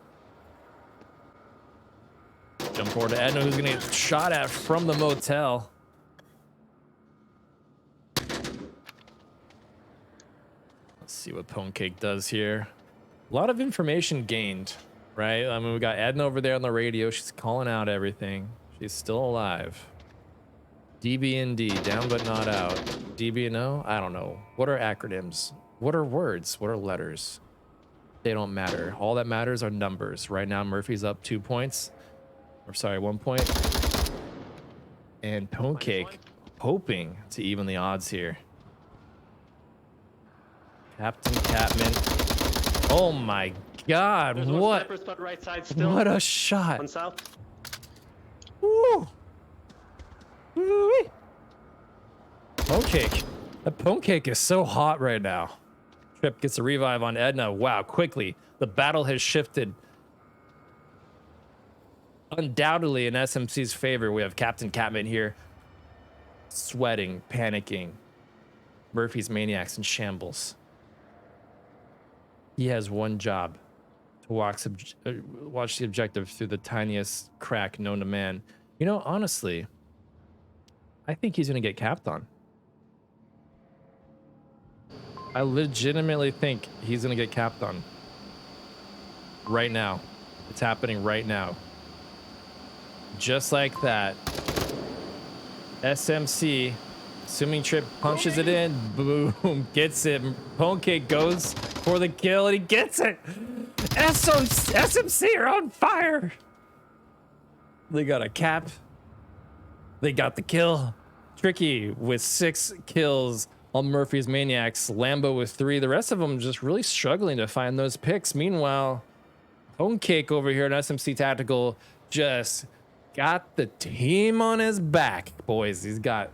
Jump forward to Edna, who's gonna get shot at from the motel. Let's see what Pwnecake does here. A lot of information gained, right? I mean, we got Edna over there on the radio. She's calling out everything. She's still alive. DB&D, down but not out. DB&O? I don't know. What are acronyms? What are words? What are letters? They don't matter. All that matters are numbers. Right now, Murphy's up 2 points. Or sorry, 1 point. And Pwnecake hoping to even the odds here. Captain Catman. Oh my God!
There's one
What?
sniper spot right side still.
What a shot!
On south.
Woo! Woo-wee. Pwnecake. That Pwnecake is so hot right now. Trip gets a revive on Edna. Wow, quickly. The battle has shifted. Undoubtedly in SMC's favor. We have Captain Catman here. Sweating, panicking. Murphy's Maniacs in shambles. He has one job. To watch the objective through the tiniest crack known to man. You know, honestly, I think he's going to get capped on. I legitimately think he's going to get capped on. Right now. It's happening right now. Just like that. SMC, assuming Trip punches it in, boom, gets it. Pwnecake goes for the kill and he gets it. SMC are on fire. They got a cap. They got the kill. Tricky with 6 kills on Murphy's Maniacs. Lambo with 3. The rest of them just really struggling to find those picks. Meanwhile, Pwnecake over here at SMC Tactical just got the team on his back, boys. He's got,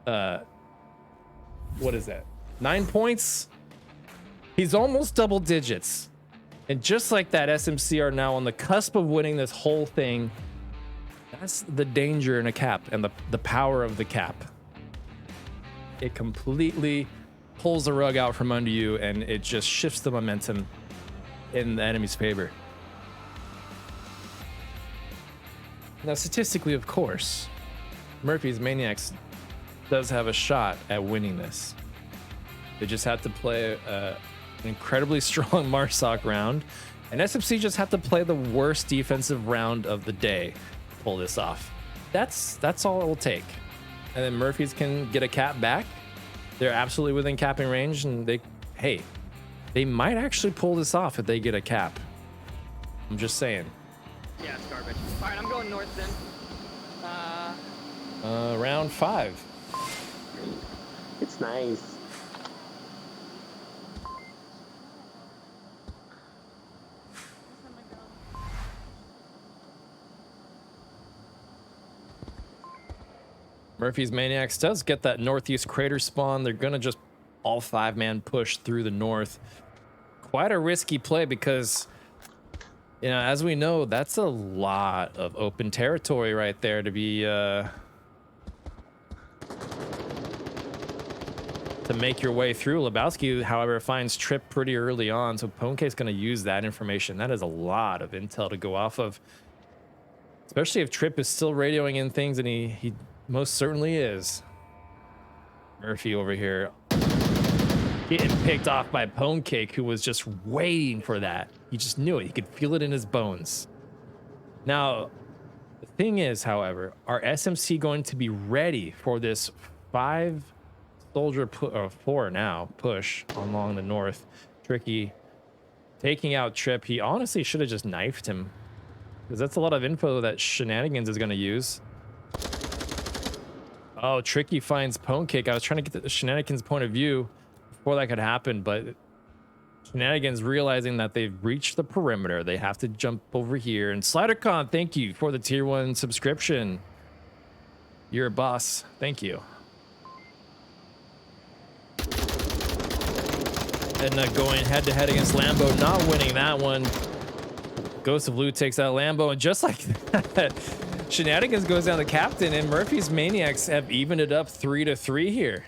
what is that? 9 points? He's almost double digits. And just like that, SMC are now on the cusp of winning this whole thing. That's the danger in a cap and the power of the cap. It completely pulls the rug out from under you and it just shifts the momentum in the enemy's favor. Now, statistically, of course, Murphy's Maniacs does have a shot at winning this. They just have to play an incredibly strong Marsoc round, and SMC just have to play the worst defensive round of the day to pull this off. That's all it will take. And then Murphy's can get a cap back. They're absolutely within capping range, and they might actually pull this off if they get a cap. I'm just saying.
Yeah, it's garbage. All right, I'm going north then.
Round 5.
It's nice.
Murphy's Maniacs does get that northeast crater spawn. They're gonna just all 5-man push through the north. Quite a risky play because, you know, as we know, that's a lot of open territory right there to be to make your way through. Lebowski, however, finds Trip pretty early on, so Ponecake's going to use that information. That is a lot of intel to go off of, especially if Trip is still radioing in things, and he most certainly is. Murphy over here getting picked off by Ponecake, who was just waiting for that. He just knew it. He could feel it in his bones. Now, the thing is, however, are SMC going to be ready for this 5-soldier or 4 now push along the north? Tricky taking out Trip. He honestly should have just knifed him, because that's a lot of info that Shenanigans is going to use. Oh, Tricky finds Ponecake. I was trying to get the Shenanigans point of view before that could happen, but Shenanigans realizing that they've reached the perimeter, they have to jump over here. And SliderCon, thank you for the tier 1 subscription. You're a boss. Thank you. Edna going head to head against Lambo, not winning that one. Ghost of Loot takes out Lambo, and just like that, Shenanigans goes down the captain, and Murphy's Maniacs have evened it up 3-3 here.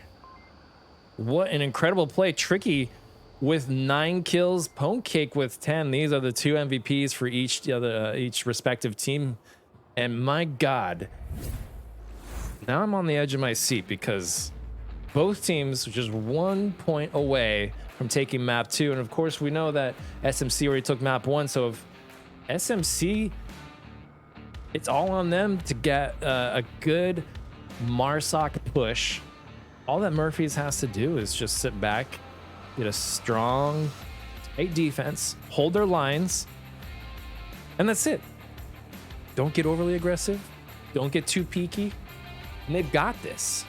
What an incredible play. Tricky with 9 kills, Ponecake with 10. These are the 2 MVPs for each respective team. And my God, now I'm on the edge of my seat, because both teams are just 1 point away from taking map 2. And of course, we know that SMC already took map 1. So if SMC, it's all on them to get a good Marsoc push. All that Murphy's has to do is just sit back, get a strong, tight defense, hold their lines, and that's it. Don't get overly aggressive. Don't get too peaky. And they've got this.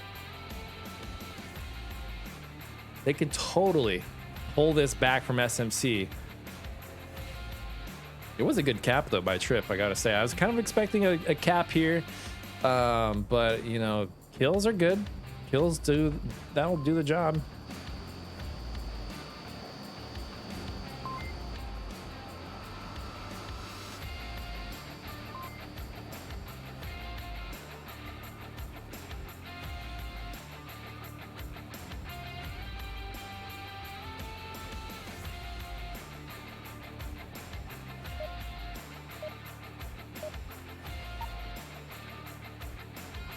They can totally pull this back from SMC. It was a good cap, though, by Trip, I gotta say. I was kind of expecting a cap here, but, you know, kills are good. Kills that'll do the job.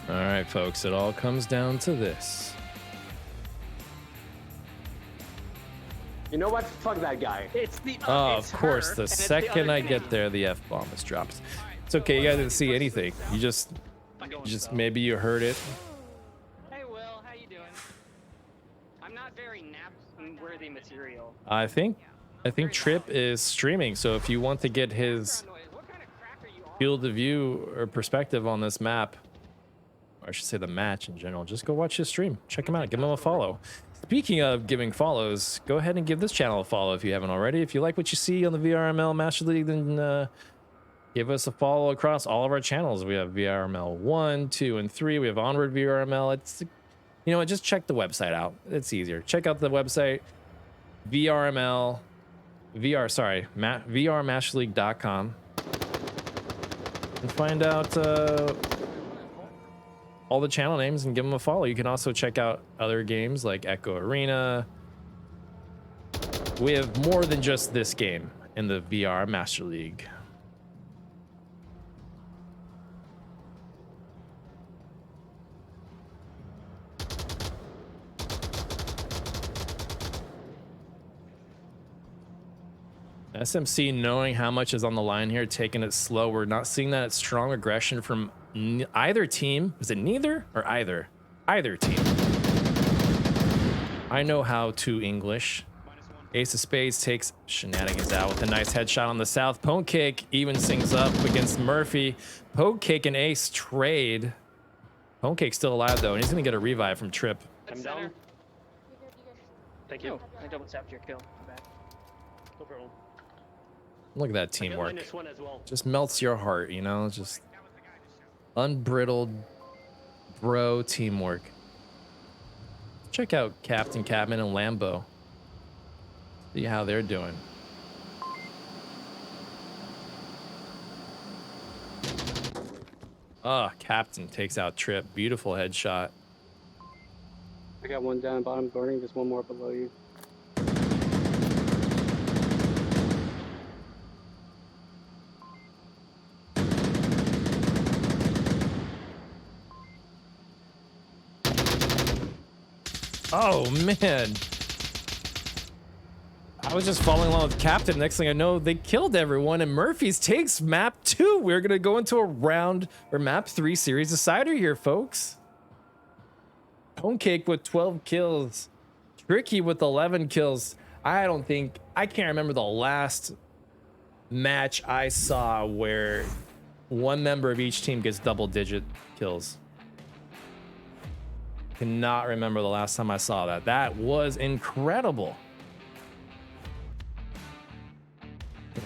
All right, folks, it all comes down to this.
You know what? Fuck that guy.
It's the.
Oh,
it's
of course,
her,
the
and it's
second
other
I get
team.
there, the F-bomb is dropped. It's okay, you guys didn't see anything. You just maybe you heard it.
Hey, Will, how you doing? I'm not very nap-worthy material.
I think Trip is streaming, so if you want to get his
What kind of crack are you on?
field of view or perspective on this map, or I should say the match in general, just go watch his stream. Check him out. Give him a follow. Speaking of giving follows, go ahead and give this channel a follow if you haven't already. If you like what you see on the VRML Master League, then give us a follow across all of our channels. We have VRML 1, 2, and 3. We have Onward VRML. It's, you know what, just check the website out. It's easier. Check out the website, VRMasterleague.com, and find out all the channel names and give them a follow. You can also check out other games like Echo Arena. We have more than just this game in the VR Master League. SMC knowing how much is on the line here, taking it slow. We're not seeing that strong aggression from either team. Is it neither or either? Either team. I know how to English. Ace of Spades takes Shenanigans out with a nice headshot on the south. Ponecake even sings up against Murphy. Ponecake and Ace trade. Ponecake's still alive though, and he's gonna get a revive from Trip.
I'm down.
Thank you. I double tapped your kill. My bad.
No problem.
Look at that
I got
teamwork.
-1 as well.
Just melts your heart, you know, just unbridled Bro, teamwork. Check out Captain Cabin and Lambo. See how they're doing. Ah, Captain takes out Trip. Beautiful headshot.
I got one down bottom burning, there's one more below you.
Oh, man. I was just following along with Captain. Next thing I know, they killed everyone, and Murphy's takes map 2. We're going to go into a round, or map 3 series decider here, folks. Homecake with 12 kills. Tricky with 11 kills. I can't remember the last match I saw where one member of each team gets double-digit kills. Cannot remember the last time I saw that. That was incredible.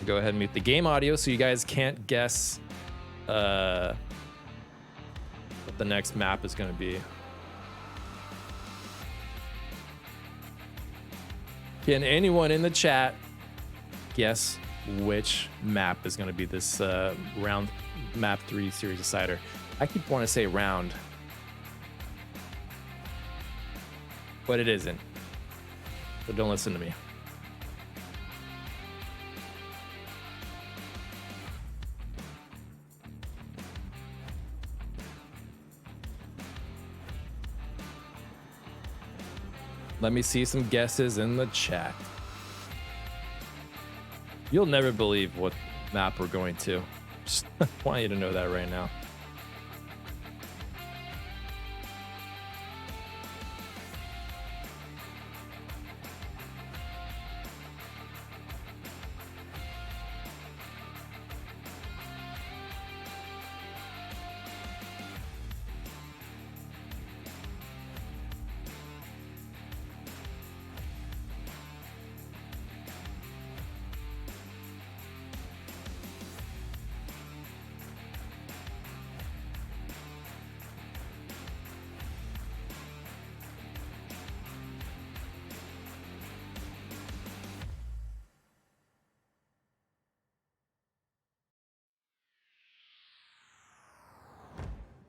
Go ahead and mute the game audio so you guys can't guess what the next map is going to be. Can anyone in the chat guess which map is going to be this round map 3 series decider? I keep wanting to say round, but it isn't. So don't listen to me. Let me see some guesses in the chat. You'll never believe what map we're going to. Just want you to know that right now.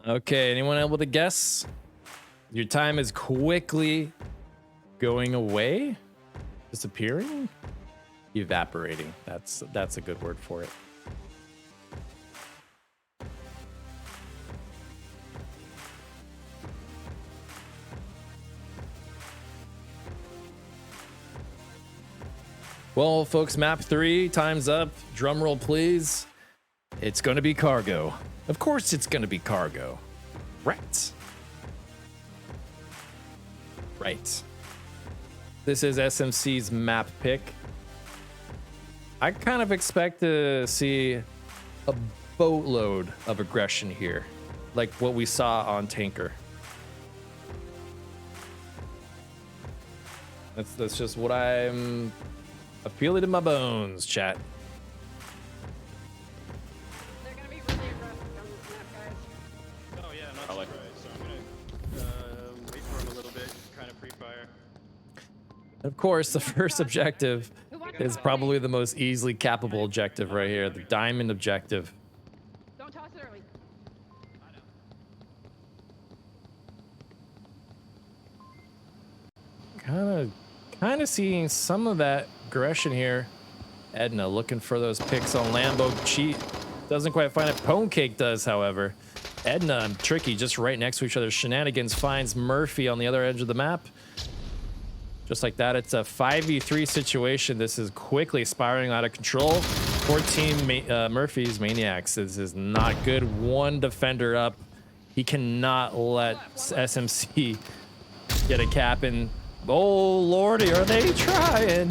Okay, anyone able to guess? Your time is quickly going away, disappearing, evaporating. That's a good word for it. Well, folks, map 3, time's up. Drum roll, please. It's gonna be cargo. Of course it's gonna be cargo. Right. Right. This is SMC's map pick. I kind of expect to see a boatload of aggression here, like what we saw on Tanker. That's just what I feel it in my bones, chat.
They're gonna be really aggressive on this map, guys.
Oh yeah, not surprised. So I'm gonna wait for him a little bit, kind of pre-fire.
Of course, the first objective is probably the most easily capable objective right here, the diamond objective.
Don't toss it early.
Kind of seeing some of that aggression here. Edna looking for those picks on Lambo. Cheat doesn't quite find it. Pone Cake does, however. Edna and Tricky just right next to each other. Shenanigans finds Murphy on the other edge of the map. Just like that, it's a 5v3 situation. This is quickly spiraling out of control. 14 Murphy's Maniacs. This is not good. One defender up. He cannot let SMC get a cap in. Oh lordy, are they trying?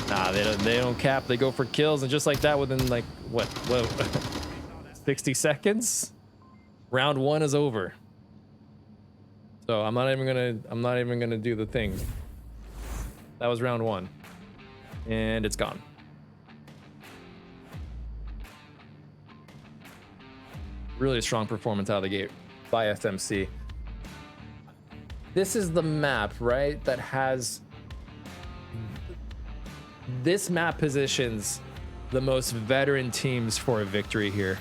Nah, they don't cap. They go for kills, and just like that, within like what 60 seconds, round 1 is over. So I'm not even gonna do the thing. That was round 1, and it's gone. Really strong performance out of the gate. by SMC. This is the map, right? That has this map positions the most veteran teams for a victory here.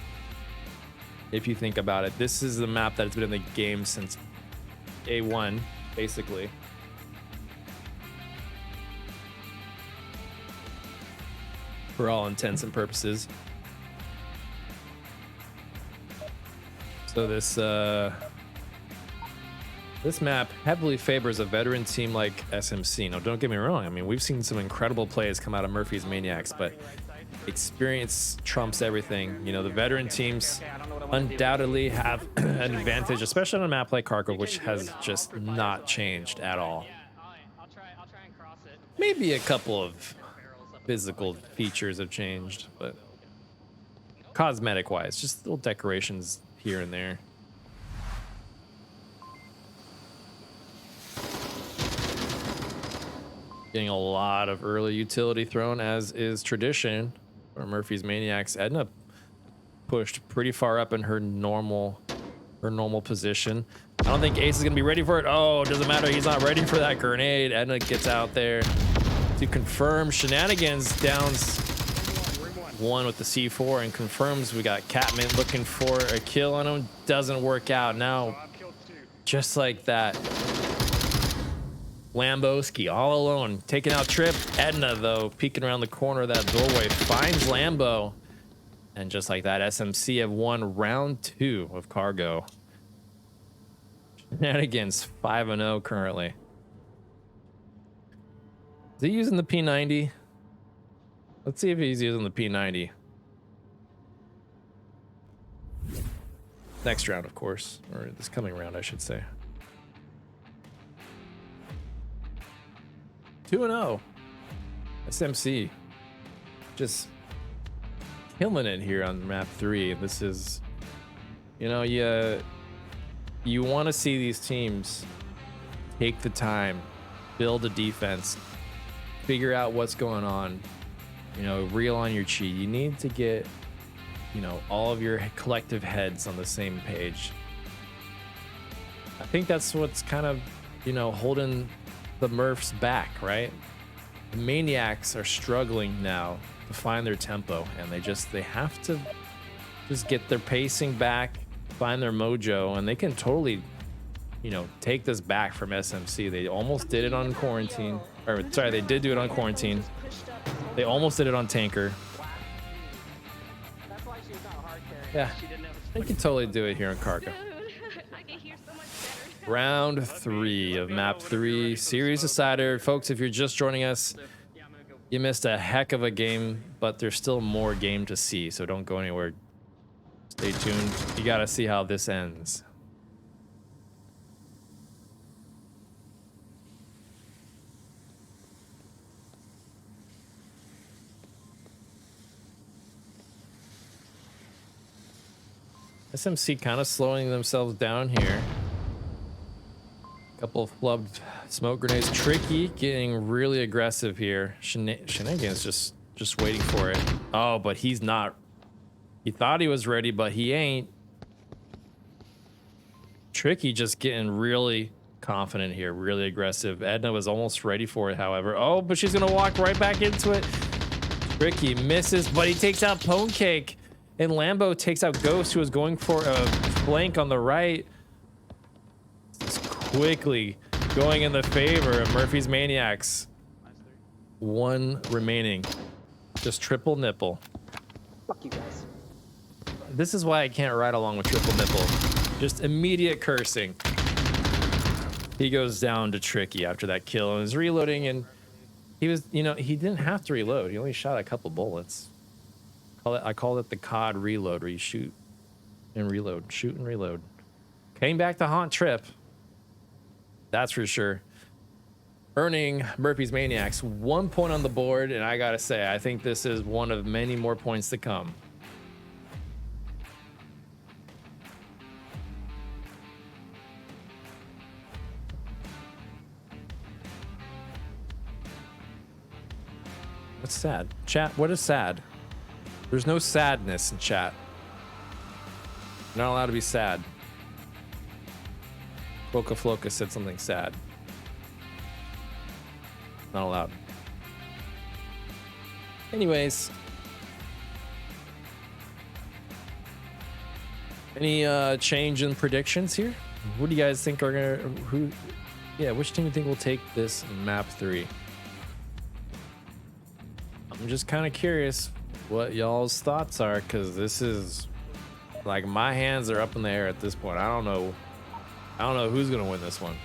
If you think about it, this is the map that's been in the game since A1, basically. For all intents and purposes. So this map heavily favors a veteran team like SMC. Now, don't get me wrong. I mean, we've seen some incredible plays come out of Murphy's Maniacs, but experience trumps everything. You know, the veteran teams undoubtedly have an advantage, especially on a map like Kharkov, which has just not changed at all.
I'll try and cross it.
Maybe a couple of physical features have changed, but cosmetic-wise, just little decorations here and there. Getting a lot of early utility thrown, as is tradition for Murphy's Maniacs. Edna pushed pretty far up in her normal position. I don't think Ace is gonna be ready for it. Oh, doesn't matter. He's not ready for that grenade. Edna gets out there to confirm shenanigans. Downs one with the C4 and confirms we got Catman looking for a kill on him. Doesn't work out. Now, just like that, Lamboski all alone, taking out Trip. Edna, though, peeking around the corner of that doorway, finds Lambo. And just like that, SMC have won round 2 of Cargo. Shenanigans 5-0 currently. Is he using the P90? Let's see if he's using the P90. Next round, of course. Or this coming round, I should say. 2-0. SMC just killing it here on map 3. This is, you know, you want to see these teams take the time, build a defense, figure out what's going on, you know, reel on your chi. You need to get, you know, all of your collective heads on the same page. I think that's what's kind of, you know, holding the Murphs back, right? The Maniacs are struggling now to find their tempo, and they have to just get their pacing back, find their mojo, and they can totally, you know, take this back from SMC. They almost did it on Quarantine, or sorry, they did do it on Quarantine. They almost did it on Tanker.
That's why she's not hard carrying.
Yeah,
She didn't have
they can totally do it here on Cargo.
Dude, I can hear so much better.
Round 3 of map 3, series decider. Folks, if you're just joining us, you missed a heck of a game, but there's still more game to see, so don't go anywhere. Stay tuned. You gotta see how this ends. SMC kind of slowing themselves down here. Couple of flubbed smoke grenades. Tricky getting really aggressive here. Shenanigans just waiting for it. Oh, but he's not. He thought he was ready, but he ain't. Tricky just getting really confident here, really aggressive. Edna was almost ready for it, however. Oh, but she's gonna walk right back into it. Tricky misses, but he takes out Pone Cake. And Lambo takes out Ghost, who was going for a flank on the right. It's quickly going in the favor of Murphy's Maniacs. 1 remaining. Just triple nipple.
Fuck you guys.
This is why I can't ride along with triple nipple. Just immediate cursing. He goes down to Tricky after that kill and is reloading, and he was, you know, he didn't have to reload. He only shot a couple bullets. I call it the COD reload, where you shoot and reload, shoot and reload. Came back to haunt Trip. That's for sure. Earning Murphy's Maniacs 1 point on the board, and I gotta say, I think this is one of many more points to come. What's sad? Chat, what is sad? There's no sadness in chat. You're not allowed to be sad. Boca Floca said something sad. Not allowed. Anyways. Any change in predictions here? What do you guys think are gonna which team do you think will take this map 3? I'm just kind of curious what y'all's thoughts are, because this is like, my hands are up in the air at this point. I don't know who's gonna win this one.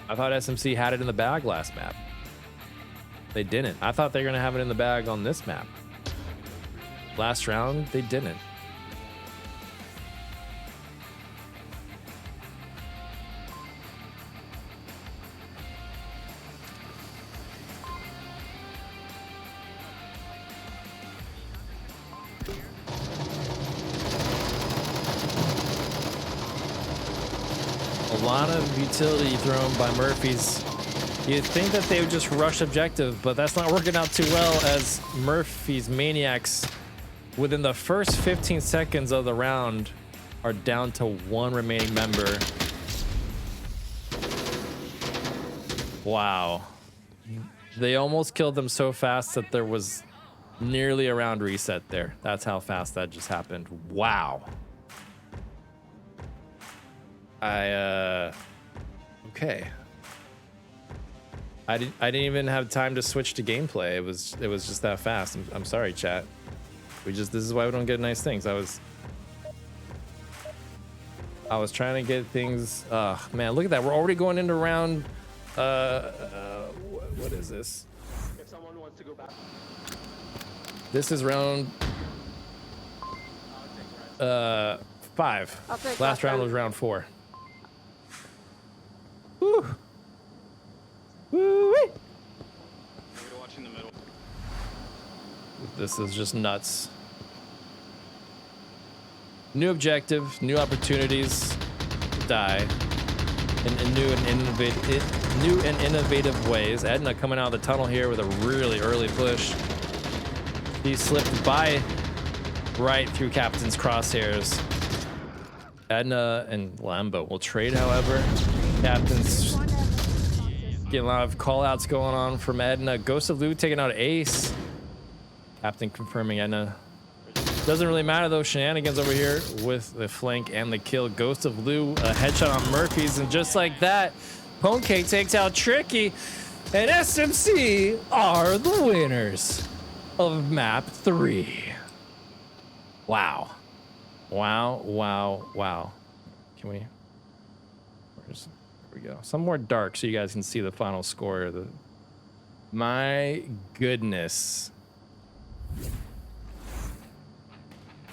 I thought SMC had it in the bag last map. They didn't. I thought they were gonna have it in the bag on this map. Last round, they didn't. A lot of utility thrown by Murphy's. You'd think that they would just rush objective, but that's not working out too well, as Murphy's Maniacs, within the first 15 seconds of the round, are down to 1 remaining member. Wow. They almost killed them so fast that there was nearly a round reset there. That's how fast that just happened. Wow. Okay. I didn't even have time to switch to gameplay. It was just that fast. I'm sorry, chat. This is why we don't get nice things. I was trying to get things. Man, look at that. We're already going into round. What is this?
If someone wants to go back.
This is round 5. Last round was round 4. Woo! Woo-wee!
I'm gonna watch in the middle.
This is just nuts. New objective, new opportunities to die in new and innovative ways. Edna coming out of the tunnel here with a really early push. He slipped by right through Captain's crosshairs. Edna and Lambo will trade, however. Captain's getting a lot of call-outs going on from Edna. Ghost of Lou taking out Ace. Captain confirming Edna. Doesn't really matter though. Shenanigans over here with the flank and the kill. Ghost of Lou, a headshot on Murphy's, and just like that, Pone Cake takes out Tricky, and SMC are the winners of map 3. Wow. Wow, wow, wow. Can we? There we go. Some more dark so you guys can see the final score. My goodness.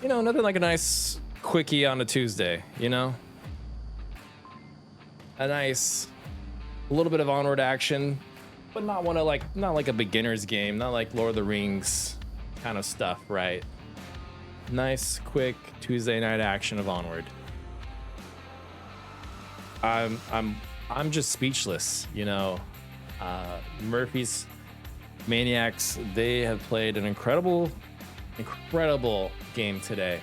You know, nothing like a nice quickie on a Tuesday, you know? A little bit of Onward action, but not like a beginner's game, not like Lord of the Rings kind of stuff, right? Nice, quick Tuesday night action of Onward. I'm just speechless, you know. Murphy's Maniacs, they have played an incredible game today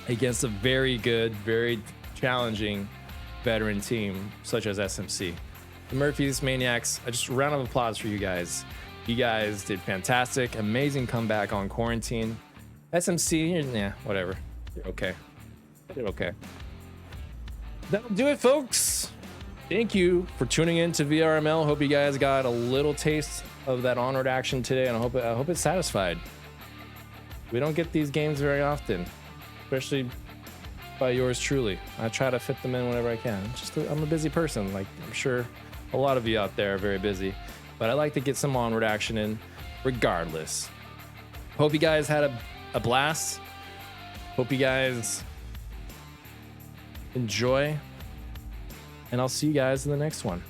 against a very good, very challenging veteran team such as SMC. The Murphy's Maniacs, just a round of applause for you guys. You guys did fantastic, amazing comeback on quarantine. SMC, yeah, whatever. You're okay. You're okay. That'll do it, folks. Thank you for tuning in to VRML. Hope you guys got a little taste of that Onward action today, and I hope it's satisfied. We don't get these games very often, especially by yours truly. I try to fit them in whenever I can. I'm a busy person. Like, I'm sure a lot of you out there are very busy, but I like to get some Onward action in regardless. Hope you guys had a blast. Hope you guys enjoy, and I'll see you guys in the next one.